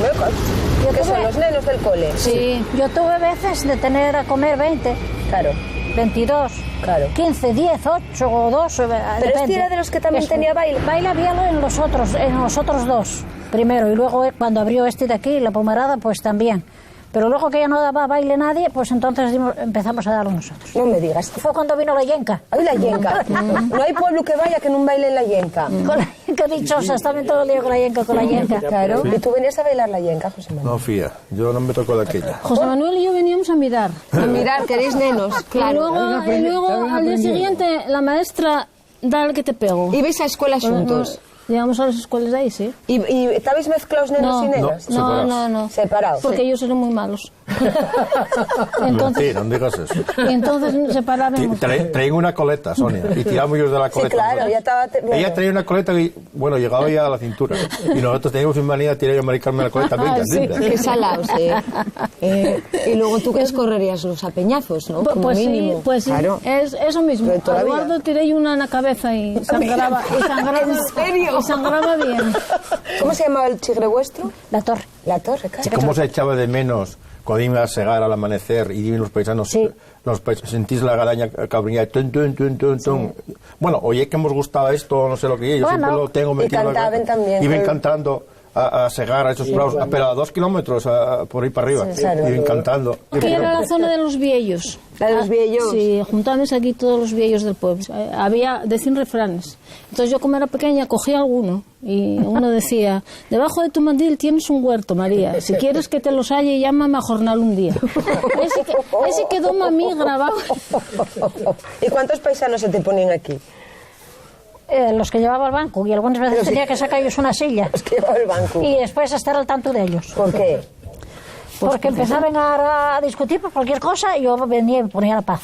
¿qué son los nenos del cole? Sí, yo tuve veces de tener a comer 20. Claro. 22, Claro. 15, 10, 8 o 2, Pero depende. este era de los que también tenía baile. Baile había en los otros dos, primero, y luego cuando abrió este de aquí, la pomarada, pues también. Pero luego que ya no daba baile nadie, pues entonces empezamos a darlo nosotros. No me digas. Fue cuando vino la yenca. ¡Ay, la yenca! No hay pueblo que vaya que no baile en la yenca. Con la yenca dichosa, estaba todo el día con la yenca. Claro. Sí. ¿Y tú venías a bailar la yenca, José Manuel? No, fía, yo no me tocó de aquella. José Manuel y yo veníamos a mirar. A mirar, queréis nenos. Claro. Y luego al día siguiente la maestra da el que te pego. ¿Y vais a escuelas juntos? Llegamos a las escuelas de ahí, sí. ¿Y estabais mezclados nenos y nenas? No. Separados. Porque ellos eran muy malos. Entonces, no digas eso. y entonces separábamos. Traían una coleta, Sonia, y tiramos ellos de la coleta. Sí, claro, ya estaba... Ella traía una coleta que, bueno, llegaba ya a la cintura. Y nosotros teníamos en manía de tirar a maricarme la coleta. Venga, sí. Qué salaos, y luego tú que escorrerías los apeñazos, ¿no? Como Pues mínimo. sí, pues sí. Claro. Es eso mismo. De toda A la vida. Eduardo tiré una en la cabeza y sangraba. ¿En serio? Y sangraba bien. ¿Cómo se llamaba el chigre vuestro? La torre. La torre, claro. ¿Cómo se echaba de menos cuando iba a segar al amanecer y los paisanos, sentís la gadaña cabrilla, tun, tun, tun, tun, tun? Bueno, oye, que hemos gustado esto, no sé lo que es, yo siempre lo tengo metido. Y cantaban también. Iban cantando a segar a esos prados, pero a 2 kilómetros por ahí para arriba. Sí, claro. Iban cantando. Que era la zona de los viellos. ¿La de los viellos? Sí, juntamos aquí todos los viellos del pueblo. Había de 100 refranes. Entonces yo, como era pequeña, cogía alguno y uno decía: debajo de tu mandil tienes un huerto, María. Si quieres que te los halle, llámame a jornal un día. Ese quedó mami grabado. ¿Y cuántos paisanos se te ponían aquí? Los que llevaba el banco, y algunas veces tenía que sacar ellos una silla. Los que llevaba el banco. Y después estar al tanto de ellos. ¿Por qué? Porque empezaban a discutir por cualquier cosa y yo venía y me ponía la paz.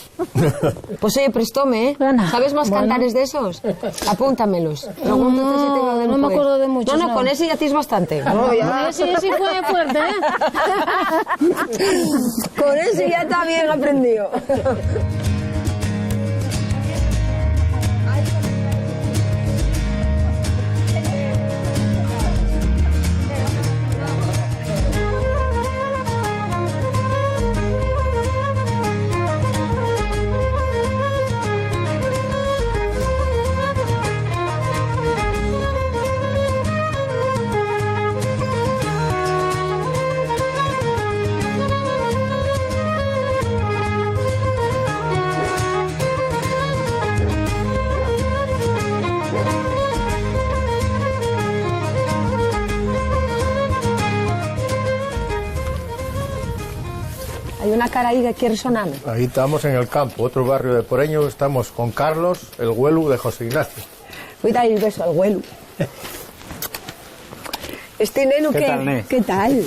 Pues oye, prestóme, ¿eh? Bueno, ¿Sabes más cantares de esos? Apúntamelos. Pregúntate si tengo de no me acuerdo de muchos. No, con ese ya tienes bastante. No, ya. Ese fue fuerte, ¿eh? Con ese ya está bien aprendido. Hay una cara ahí que quiere sonarme. Ahí estamos en el campo, otro barrio de Poreño. Estamos con Carlos, el huelu de José Ignacio. Voy a dar el beso al huelu. Este neno, ¿qué tal?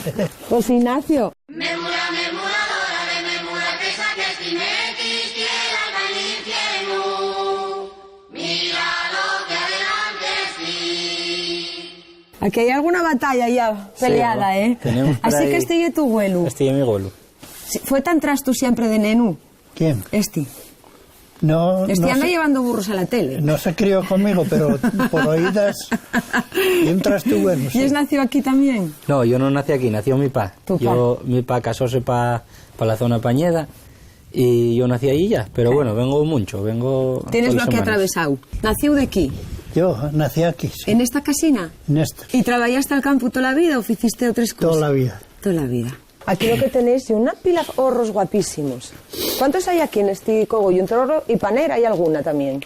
José Ignacio. Memura, memuradora de memura, que saques timetis, tierra, infierno. Mira lo que adelante sí. Aquí hay alguna batalla ya peleada, ¿eh? Así que este es tu huelu. Este es mi huelu. ¿Fue tan tras tú siempre de nenu? ¿Quién? Este. No, Este anda llevando burros a la tele. No se crió conmigo, pero por oídas y un trasto bueno. ¿Y es nació aquí también? No, yo no nací aquí, nació mi pa. Mi pa casóse para la zona Pañeda y yo nací allí ya, pero bueno, vengo mucho, vengo... Tienes lo que atravesado. ¿Nació de aquí? Yo nací aquí, sí. ¿En esta casina? En esta. ¿Y trabajaste al campo toda la vida o hiciste otras cosas? Toda la vida. Toda la vida. Aquí lo que tenéis es una pila de horros guapísimos. ¿Cuántos hay aquí en este cogollo? ¿Entre horro y panera hay alguna también?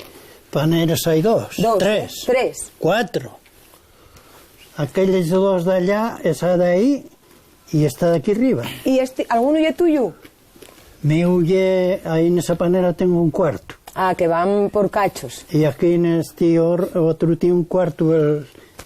Paneras hay dos. Tres. 4. Aquellos dos de allá, esa de ahí y esta de aquí arriba. ¿Y alguno ya es tuyo? Me huye, ahí en esa panera tengo un cuarto. Ah, que van por cachos. Y aquí en este otro tiene un cuarto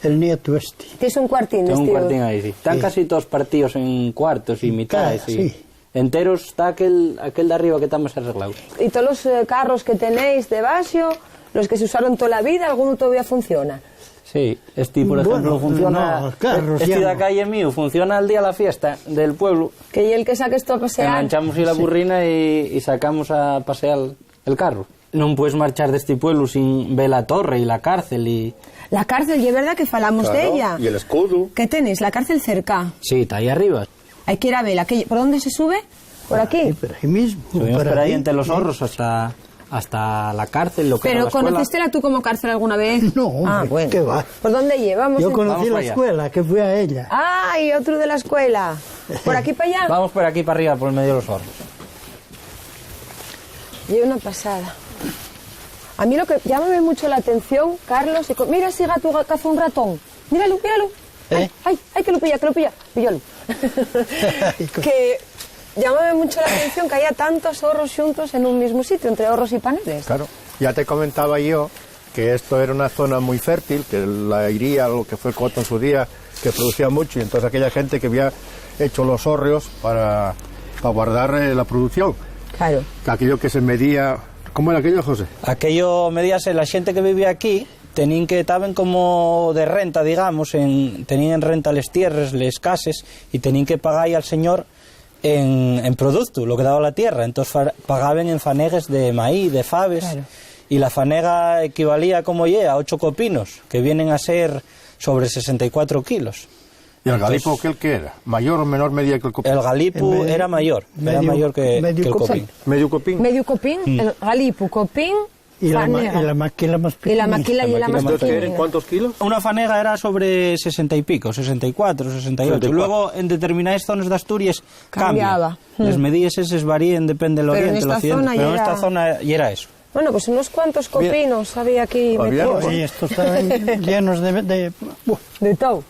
el nieto este. ¿Tienes un cuartín? Tengo un cuartín ahí, sí. Están casi todos partidos en cuartos y mitades. Sí. Enteros está aquel de arriba que está más arreglado. ¿Y todos los carros que tenéis de Basio, los que se usaron toda la vida, alguno todavía funciona? Sí, este por ejemplo funciona... No, carros este ya de no. la calle mío funciona el día de la fiesta del pueblo. Que y el que saque esto a pasear. Enganchamos y la burrina y sacamos a pasear el carro. No puedes marchar de este pueblo sin ver la torre y la cárcel y... La cárcel, y es verdad que falamos de ella. Y el escudo. ¿Qué tenéis? La cárcel cerca. Sí, está ahí arriba. Hay que ir a verla. ¿Por dónde se sube? ¿Por aquí? Por ahí mismo. Subimos por ahí entre los horros hasta hasta la cárcel, lo que era ¿Pero la escuela. conocístela tú como cárcel alguna vez? No, hombre, bueno. ¿qué va? ¿Por dónde llevamos? Yo conocí Vamos la para allá. escuela, que fui a ella. ¡Ah! Y otro de la escuela. ¿Por aquí para allá? Vamos por aquí para arriba, por el medio de los hornos. Y una pasada. A mí lo que llama mucho la atención, Carlos, mira ese gato caza un ratón. Míralo, míralo. Ay, que lo pilla, píllalo. Que llama mucho la atención que haya tantos horros juntos en un mismo sitio, entre horros y paneles. Claro, ya te comentaba yo que esto era una zona muy fértil, que la iría, lo que fue el coto en su día, que producía mucho, y entonces aquella gente que había hecho los hórreos para guardar la producción. Claro. Aquello que se medía... ¿Cómo era aquello, José? Aquello medíase, la gente que vivía aquí tenían que estaban como de renta, digamos, tenían en renta les tierras, les cases, y tenían que pagar al señor en producto, lo que daba la tierra. Entonces pagaban en fanegas de maíz, de faves, claro. Y la fanega equivalía, como a 8 copinos, que vienen a ser sobre 64 kilos. ¿Y el galipo qué era? ¿Mayor o menor medida que el copín? El galipo era mayor que el copín. ¿Medio copín? Medio copín, el galipo, copín, y fanega. la maquila más pequeña. Y la maquila más pequeña. ¿Cuántos kilos? Una fanega era sobre 60 y pico, 64, 68. 64. Luego, en determinadas zonas de Asturias, cambiaba. Las medidas esas varían, depende del oriente, el occidente. Pero en esta zona ya era eso. Bueno, pues unos cuantos copinos había aquí metidos. Y estos estaban llenos de todo.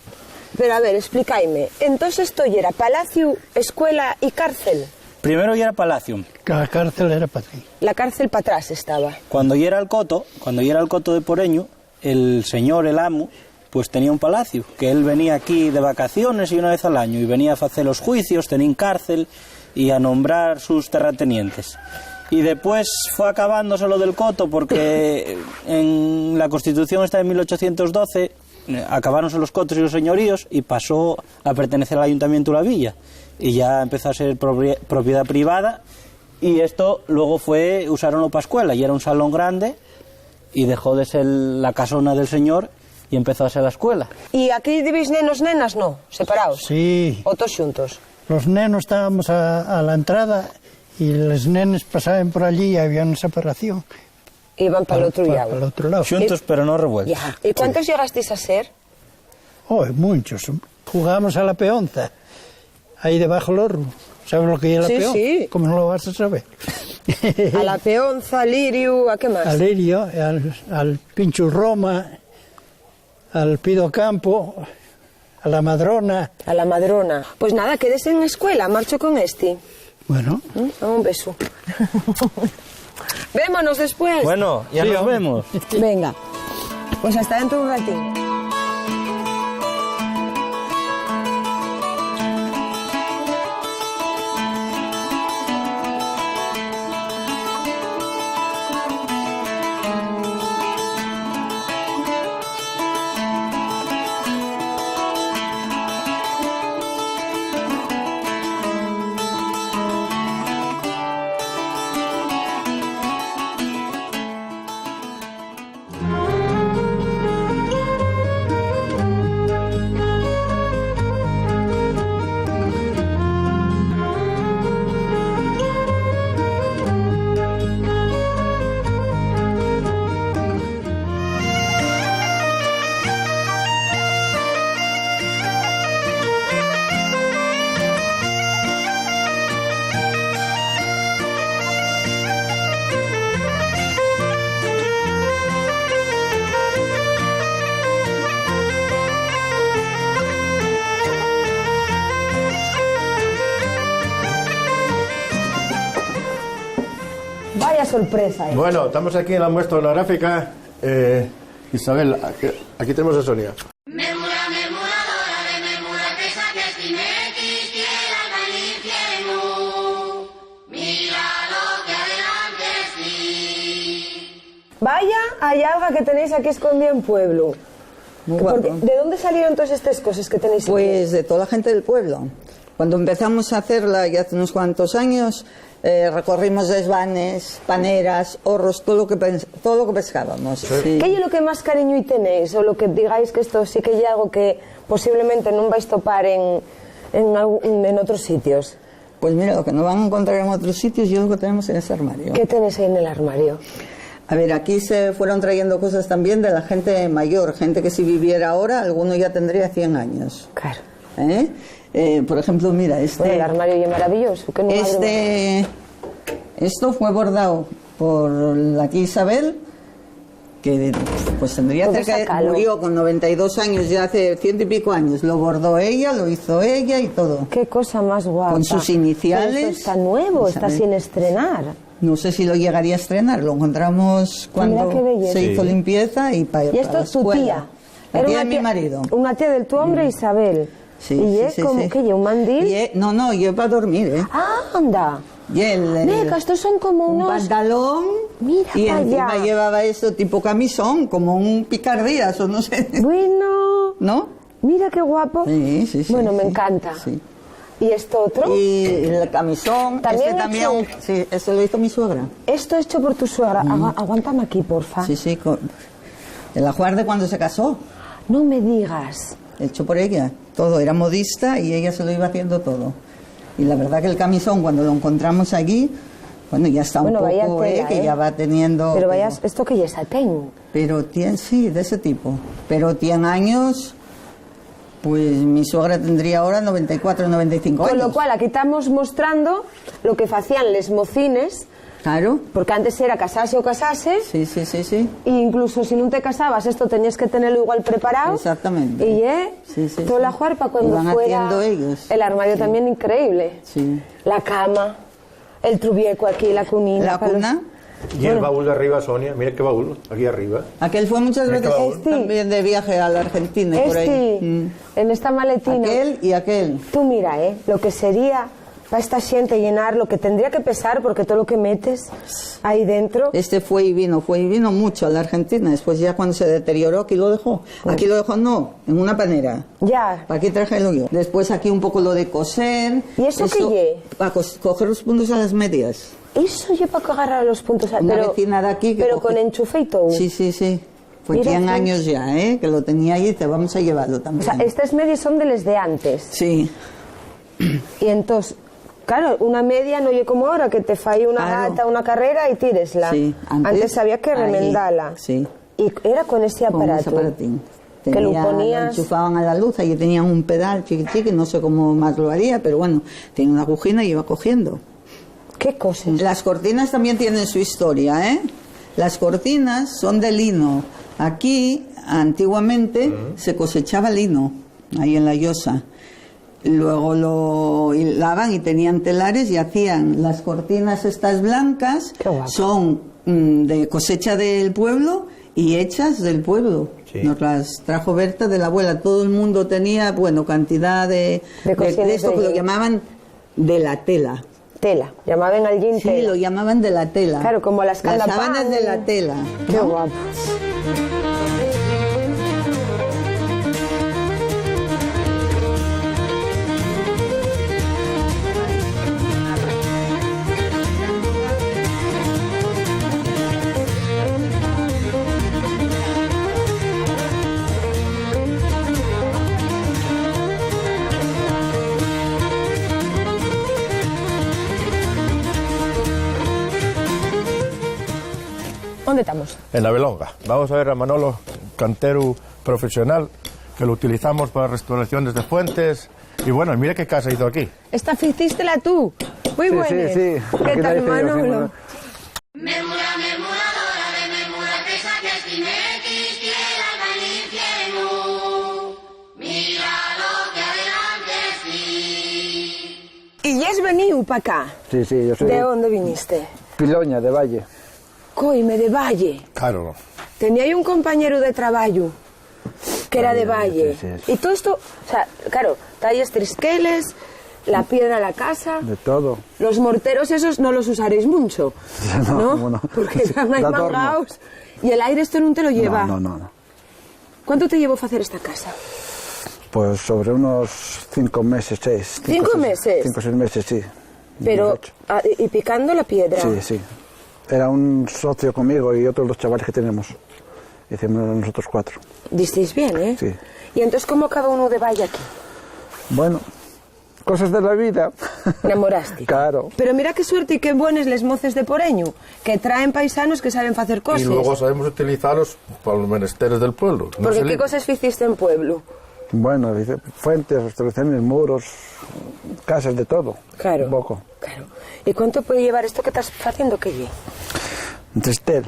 Pero a ver, explícame. Entonces esto ya era palacio, escuela y cárcel. Primero ya era palacio. La cárcel era para ti. La cárcel para atrás estaba. Cuando ya era el coto de Poreño, el señor, el amo, pues tenía un palacio, que él venía aquí de vacaciones y una vez al año, y venía a hacer los juicios, tenía cárcel y a nombrar sus terratenientes. Y después fue acabándose lo del coto porque en la Constitución esta de 1812 acabáronse los cotos y los señoríos y pasó a pertenecer al Ayuntamiento de la Villa. Y ya empezó a ser propiedad privada, y esto luego usaronlo para escuela, y era un salón grande y dejó de ser la casona del señor y empezó a ser la escuela. ¿Y aquí divis nenos, nenas, no? ¿Separados? Sí. ¿O todos juntos? Los nenos estábamos a la entrada y los nenes pasaban por allí y había una separación. Iban para el otro lado. Para el otro lado. Juntos pero no revueltos. Ya. ¿Y cuántos llegasteis a ser? Oh, muchos. Jugábamos a la peonza, ahí debajo del horno. ¿Sabes lo que es la peonza? Sí. ¿Cómo no lo vas a saber? A la peonza, al lirio, ¿a qué más? Al lirio, al pincho Roma, al pido campo, a la madrona. A la madrona. Pues nada, quédese en la escuela, marcho con este. Bueno. Un beso. Vémonos después. Bueno, ya nos vemos. Venga, pues hasta dentro de un ratín. Vaya sorpresa. Bueno, estamos aquí en la muestra holográfica. Isabel, aquí tenemos a Sonia. Vaya, hay algo que tenéis aquí escondido en pueblo. ¿De dónde salieron todas estas cosas que tenéis aquí? Pues de toda la gente del pueblo. Cuando empezamos a hacerla, ya hace unos cuantos años, recorrimos desvanes, paneras, horros, todo lo que pescábamos. Sí. ¿Qué es lo que más cariño y tenéis? O lo que digáis que esto sí que hay algo que posiblemente no vais a topar en otros sitios. Pues mira, lo que no van a encontrar en otros sitios, yo lo que tenemos en ese armario. ¿Qué tenés ahí en el armario? A ver, aquí se fueron trayendo cosas también de la gente mayor, gente que si viviera ahora, alguno ya tendría 100 años. Claro. Por ejemplo, mira, Bueno, el armario ya maravilloso. ¿Qué no esto fue bordado por la tía Isabel, que pues tendría cerca, murió con 92 años, ya hace 100 y pico años. Lo bordó ella, lo hizo ella y todo. Qué cosa más guapa. Con sus iniciales. Pero esto está nuevo, pues, está sin estrenar. No sé si lo llegaría a estrenar, lo encontramos cuando se hizo limpieza y para ¿Y esto es tu tía? La tía de mi marido. Una tía del tu hombre, Isabel. Sí, ¿Y es como que lleva un mandil? No, yo para dormir, Ah, anda. Y Mira, estos son como un unos... pantalón. Mira y para encima allá. llevaba esto tipo camisón, como un picardías o no sé. Bueno. ¿No? Mira qué guapo. Sí. Bueno, me encanta. Sí. ¿Y esto otro? Y el camisón. ¿También también. Sí, eso lo hizo mi suegra. Esto hecho por tu suegra. Aguántame aquí, porfa. Sí. El ajuar de cuando se casó. No me digas. Hecho por ella. Todo. Era modista y ella se lo iba haciendo todo. Y la verdad que el camisón, cuando lo encontramos allí, bueno, ya está un poco, tela, que ya va teniendo... Pero vaya, esto que ya es satén. Pero tiene, sí, de ese tipo. Pero tiene años, pues mi suegra tendría ahora 94, 95 años. Con lo cual, aquí estamos mostrando lo que hacían les mocines. Claro. Porque antes era casarse o casarse. Sí. E incluso si no te casabas, esto tenías que tenerlo igual preparado. Exactamente. Y toda la juarpa cuando van fuera... haciendo ellos. El armario también increíble. Sí. La cama, el trubieco aquí, la cunina. La cuna. Y el baúl de arriba, Sonia, mira qué baúl, aquí arriba. Aquel fue muchas veces también de viaje a la Argentina y por ahí. En esta maletina. Aquel y aquel. Tú mira, lo que sería para esta gente llenar, lo que tendría que pesar, porque todo lo que metes ahí dentro... Este fue y vino mucho a la Argentina, después ya cuando se deterioró, aquí lo dejó. Aquí lo dejó, no, en una panera. Ya. Aquí traje yo. Después aquí un poco lo de coser. ¿Y eso qué lle? Para coger los puntos a las medias. Eso ya para agarrar los puntos a... Una vecina de aquí que pero coge... con enchufe y todo. Sí. Pues 100 años ya, que lo tenía ahí y te vamos a llevarlo también. O sea, estas medias son de las de antes. Sí. Y entonces... Claro, una media no oye como ahora, que te falla una gata, una carrera y tíresla. Sí, antes había que remendarla. Sí. Y era con ese aparato. Con ese aparatín. Que lo Lo ponías... enchufaban a la luz, allí tenían un pedal chiqui, no sé cómo más lo haría, pero bueno, tenía una agujina y iba cogiendo. ¿Qué cosas? Las cortinas también tienen su historia, ¿eh? Las cortinas son de lino. Aquí, antiguamente, se cosechaba lino, ahí en la Llosa. Luego lo hilaban y tenían telares y hacían las cortinas estas blancas, son de cosecha del pueblo y hechas del pueblo. Sí. Nos las trajo Berta de la abuela. Todo el mundo tenía, bueno, cantidad de esto que lo llamaban de la tela. Tela, llamaban al jean tela. Sí, lo llamaban de la tela. Claro, como las sábanas de la tela. Qué guapo. ¿Dónde estamos? En la Belonga. Vamos a ver a Manolo, cantero profesional, que lo utilizamos para restauraciones de fuentes. Y bueno, mira qué casa hizo aquí. ¿Esta hicístela tú? Muy buena. Sí. ¿Qué tal, Manolo? Memura, memuradora de memura, que saques timequis, tierra al infierno. Mira lo que adelante sí. ¿Y ya has venido para acá? Sí, yo soy... ¿De dónde viniste? Piloña, de Valle. Coime, de Valle. Claro. Tenía ahí un compañero de trabajo que era de Valle. Sí. Y todo esto, o sea, claro, talles trisqueles, la piedra a la casa. De todo. Los morteros esos no los usaréis mucho, ¿no? Bueno, porque están ahí de adorno. mangaos. Y el aire esto no te lo lleva. No. ¿Cuánto te llevó a hacer esta casa? Pues sobre unos 5 meses, 6. ¿5 meses? 5 o 6 meses, sí. Pero, y picando la piedra. Sí. Era un socio conmigo y otros 2 chavales que tenemos. Hicimos nosotros 4. Disteis bien, ¿eh? Sí. ¿Y entonces cómo acaba uno de Valle aquí? Bueno, cosas de la vida. Namoraste. Claro. Pero mira qué suerte y qué buenos les moces de Poreño, que traen paisanos que saben hacer cosas. Y luego sabemos utilizarlos para los menesteres del pueblo. No Porque se ¿qué li- cosas hiciste en pueblo? Bueno, dice, fuentes, restauraciones, muros, casas, de todo. Claro. Un poco. Claro. ¿Y cuánto puede llevar esto que estás haciendo, que lle? Un tester.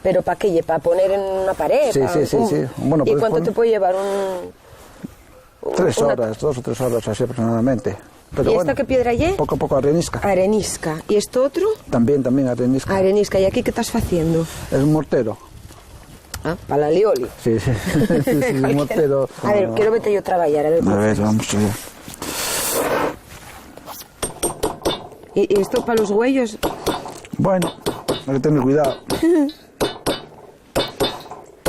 ¿Pero para qué lle? ¿Para poner en una pared? Sí, sí, sí, sí. Bueno, ¿Y puedes cuánto poner- te puede llevar 3 horas, 2 o 3 horas, así aproximadamente. Pero ¿Y bueno, esta qué piedra lle? poco a poco arenisca. Arenisca. ¿Y esto otro? También arenisca. Arenisca. ¿Y aquí qué estás haciendo? Es un mortero. Ah, para la lioli. Sí, sí. Sí, un mortero. A ver, quiero verte yo trabajar, a ver. A ver, vamos allá. ¿Y esto para los huellos? Bueno, hay que tener cuidado.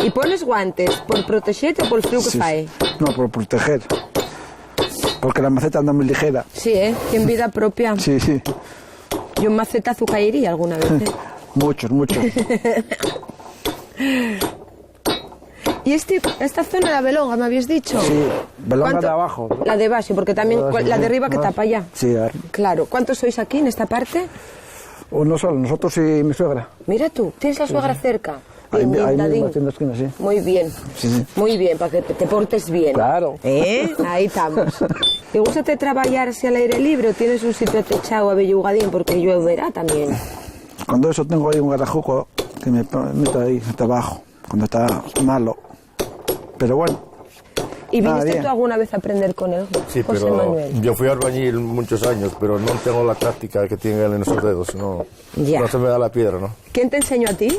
¿Y pones guantes por protegerte o por el frío que Sí, fae? No, por proteger. Porque la maceta anda muy ligera. Sí, ¿eh? En vida propia. Sí, sí. Yo un macetazo caería alguna vez, ¿eh? Muchos. ¿Y esta zona de la Belonga, me habías dicho? Sí, Belonga ¿Cuánto? de abajo. La de abajo, porque también la de arriba que Más. tapa allá. Sí, a ver. Claro. ¿Cuántos sois aquí en esta parte? Uno solo, nosotros y mi suegra. Mira tú, ¿tienes la suegra cerca? Ahí Bien, mismo, Dadín. haciendo esquina, sí. Muy bien. Sí, sí. Muy bien, para que te portes bien. Claro. Ahí estamos. ¿Te gusta trabajar así al aire libre o tienes un sitio techado a bellugadín porque lloverá también? Cuando eso tengo ahí un garajuco que me meto ahí abajo, cuando está malo. Pero bueno. ¿Y nada, viniste bien. tú alguna vez a aprender con él, Sí, José pero Manuel? yo fui albañil muchos años, pero no tengo la táctica que tiene él en esos dedos. No, Ya. no se me da la piedra, ¿no? ¿Quién te enseñó a ti?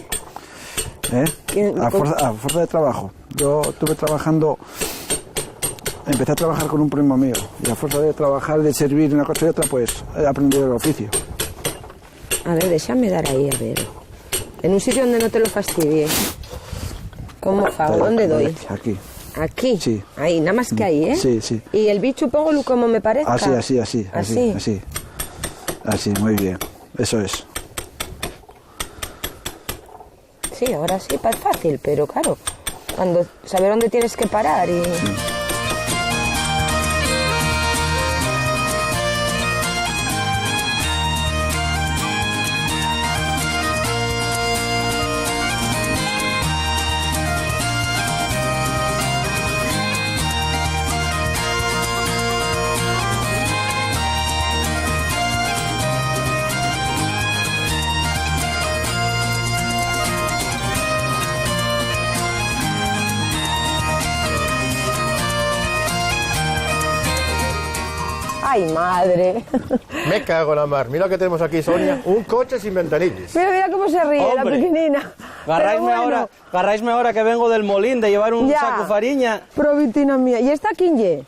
¿Quién- A fuerza de trabajo. Yo estuve trabajando, empecé a trabajar con un primo mío. Y a fuerza de trabajar, de servir una cosa y otra, pues he aprendido el oficio. A ver, déjame dar ahí, a ver. En un sitio donde no te lo fastidie. ¿Cómo fago? ¿Dónde doy? Aquí. Aquí. Sí. Ahí, nada más que ahí, ¿eh? Sí, sí. Y el bicho póngalo como me parezca. Así, Así. Así, muy bien. Eso es. Sí, ahora sí, es fácil, pero claro, cuando saber dónde tienes que parar y... ¡Ay, madre! Me cago en la mar. Mira que tenemos aquí, Sonia. Un coche sin ventanillas. Mira, mira cómo se ríe la Hombre. pequeñina. Agarráisme ahora que vengo del molín de llevar un Ya. saco fariña. Provitina mía. ¿Y esta quién ye?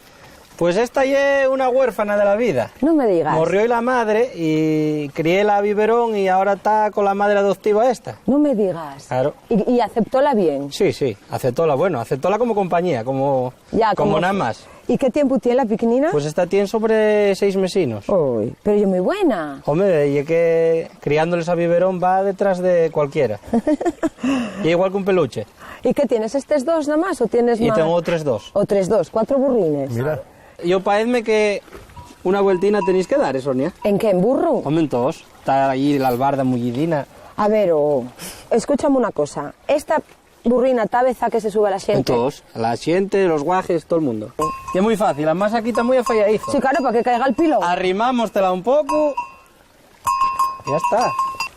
Pues esta es una huérfana de la vida. No me digas. Morrió y la madre y crié la biberón y ahora está con la madre adoptiva esta. No me digas. Claro. ¿Y aceptóla bien? Sí, aceptóla, bueno, aceptóla como compañía, como nada más. ¿Y qué tiempo tiene la pequeñina? Pues esta tiene sobre 6 mesinos. Uy, pero yo muy buena. Hombre, y es que criándoles a biberón va detrás de cualquiera. Y igual que un peluche. ¿Y qué tienes? ¿Estos dos nada más o tienes Y más? tengo otros 2. O 3, 4 burrines. Mira. Yo paezme que una vueltina tenéis que dar, Sonia. ¿En qué? ¿En burro? Hombre, en todos. Está allí la albarda mullidina. A ver, escúchame una cosa. Esta burrina tabeza que se sube a la En gente. todos. La siente, los guajes, todo el mundo. Y es muy fácil, además aquí está muy afalladizo. Sí, claro, para que caiga el pilo. Arrimámostela un poco. Ya está.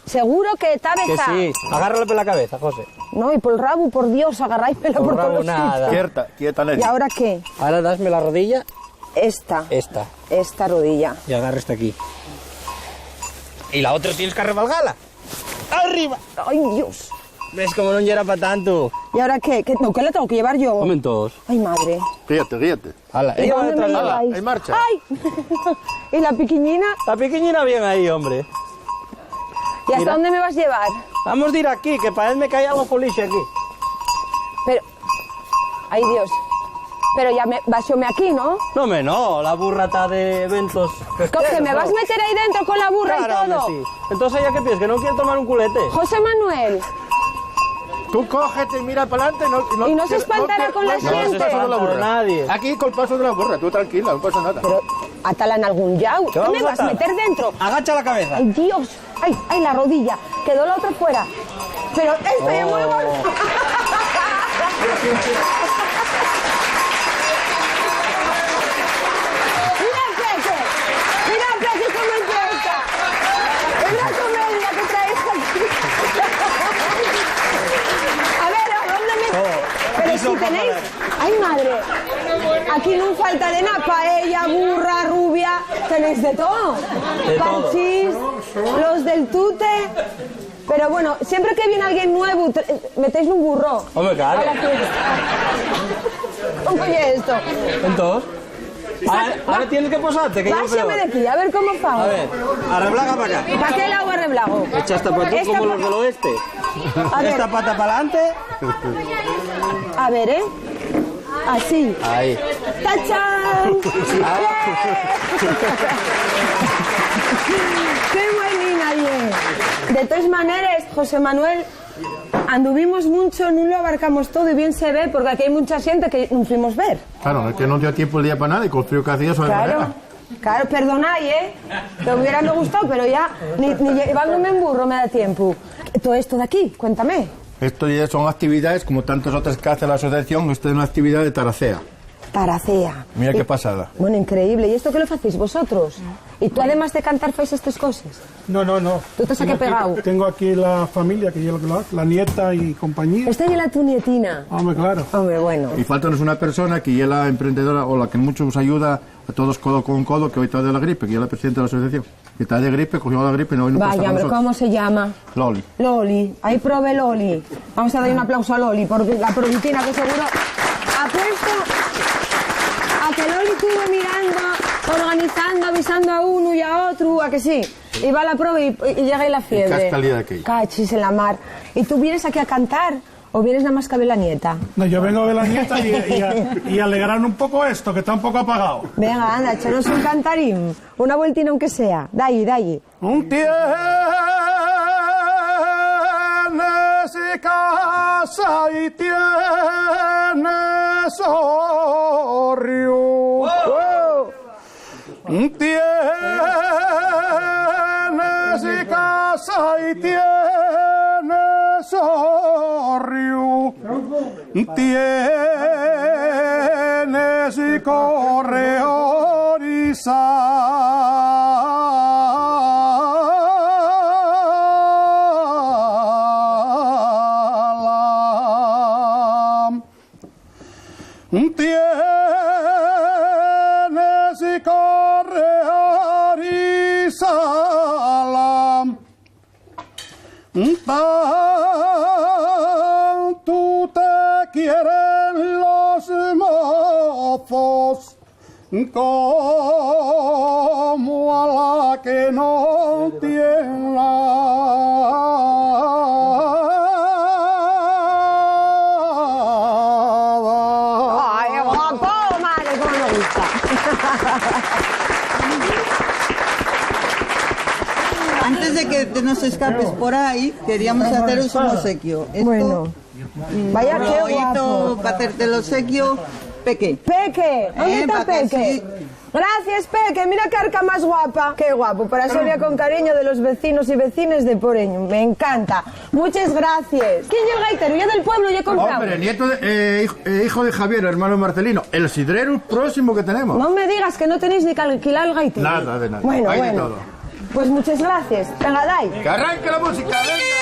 Seguro que Que tabeza. sí. Agárrale por la cabeza, José. No, y por el rabo, por Dios, agarráismelo por rabo todos los nada. sitios. Quieta, Nelly. ¿Y ahora qué? Ahora dasme la rodilla. Esta Esta. rodilla. Y agarra esta aquí. Y la otra tienes que revalgarla. ¡Arriba! ¡Ay, Dios! ¿Ves cómo no era para tanto? ¿Y ahora qué? No, ¿qué le tengo que llevar yo? Comen todos. Ay, madre. Guíate. Hala, ¿Y ella va dónde me detrás de la- lleváis? en marcha. ¡Ay! ¿Y la pequeñina? La pequeñina bien ahí, hombre. ¿Y hasta Mira. dónde me vas a llevar? Vamos a ir aquí, que parece que hay algo policia aquí. Pero... Ay, Dios. Pero ya me... Vasióme aquí, ¿no? No, la burra está de eventos. ¿Que me vas a meter ahí dentro con la burra Claro, y todo? hombre, sí. Entonces, ¿ella qué piensas? ¿Que no quiere tomar un culete? José Manuel. Tú cógete y mira para adelante. Y no se espantará con la No se gente. espanta con la burra. Nadie. Aquí con el paso de la burra. Tú tranquila, no pasa nada. Atala en algún yao. ¿Qué me vas a meter dentro? Agacha la cabeza. ¡Ay, Dios! ¡Ay, la rodilla! Quedó la otra fuera. Pero estoy muy bueno. Mira, Peque, cómo empieza. Es la comedia que traes aquí. A ver, ¿a dónde me...? Pero si tenéis... ¡Ay, madre! Aquí no falta de nada. Paella, burra, rubia... Tenéis de todo. Parchís, los del tute... Pero bueno, siempre que viene alguien nuevo, metéis un burro. Hombre, claro. ¿Cómo oye esto? Entonces... Ahora tienes que posarte, que yo Báixame de aquí, a ver cómo fago. A ver, arreblaga para acá. ¿Para qué lado arreblago? Echa esta para tú como los del oeste. Esta pata para adelante. A ver, ¿eh? Así. Ahí. ¡Tachán! ¡Qué buenina, bien! De todas maneras, José Manuel, anduvimos mucho, no lo abarcamos todo y bien se ve, porque aquí hay mucha gente que no fuimos ver. Claro, es que no dio tiempo el día para nada y con el frío que hacía eso de manera. Claro, perdonáis, ¿eh? Que hubiera me gustado, pero ya ni llevándome en burro me da tiempo. Todo esto de aquí, cuéntame. Esto ya son actividades como tantas otras que hace la asociación. Esto es una actividad de taracea. Taracea. Mira qué pasada. Bueno, increíble. ¿Y esto qué lo hacéis vosotros? ¿Y tú además de cantar fais estas cosas? No. ¿Tú te has aquí pegado? Tengo aquí la familia, que yo la nieta y compañía. ¿Esta es la tu nietina? Hombre, claro. Hombre, bueno. Y faltanos una persona que ya es la emprendedora o la que mucho nos ayuda a todos codo con codo, que hoy está de la gripe, que ya es la presidenta de la asociación. Que está de gripe, cogió la gripe y no puede estar Vaya, con hombre, nosotros. ¿cómo se llama? Loli. Loli. Ahí prove Loli. Vamos a darle un aplauso a Loli, porque la productina que seguro ha puesto a que Loli estuvo mirando, organizando, avisando a uno y a otro, a que sí. Y va a la prueba y llega ahí la fiebre. Casca el día de aquello. Cachis en la mar. ¿Y tú vienes aquí a cantar o vienes nada más que a ver la nieta? No, yo vengo de la nieta y alegrar un poco esto, que está un poco apagado. Venga, anda, echanos un cantarín. Una vueltina aunque sea. Dale. Un tienes casa y tienes orrio. Wow. Tienes casa y tienes orrio. Tienes corredor y salam. Tienes corredor y salam. Tanto te quieren los mozos como a la que no tiene nada. ¡Ay, guapo! Madre, cómo me gusta. Antes de que te nos escapes por ahí, queríamos haceros un obsequio. Esto, Bueno. Vaya, qué guapo. para hacerte el obsequio, Peque. Peque, ¿dónde está para que Peque? así- Gracias, Peque, mira qué arca más guapa. Qué guapo, para Soria con cariño de los vecinos y vecinas de Poreño. Me encanta. Muchas gracias. ¿Quién es el gaitero? Ya del pueblo, ya he comprado. Hombre, nieto de, hijo de Javier, hermano de Marcelino. El sidrero próximo que tenemos. No me digas que no tenéis ni que alquilar el gaitero. Nada de nada. Bueno, Hay de bueno. todo. Pues muchas gracias. Venga, dai. ¡Que arranque la música! ¡Venga!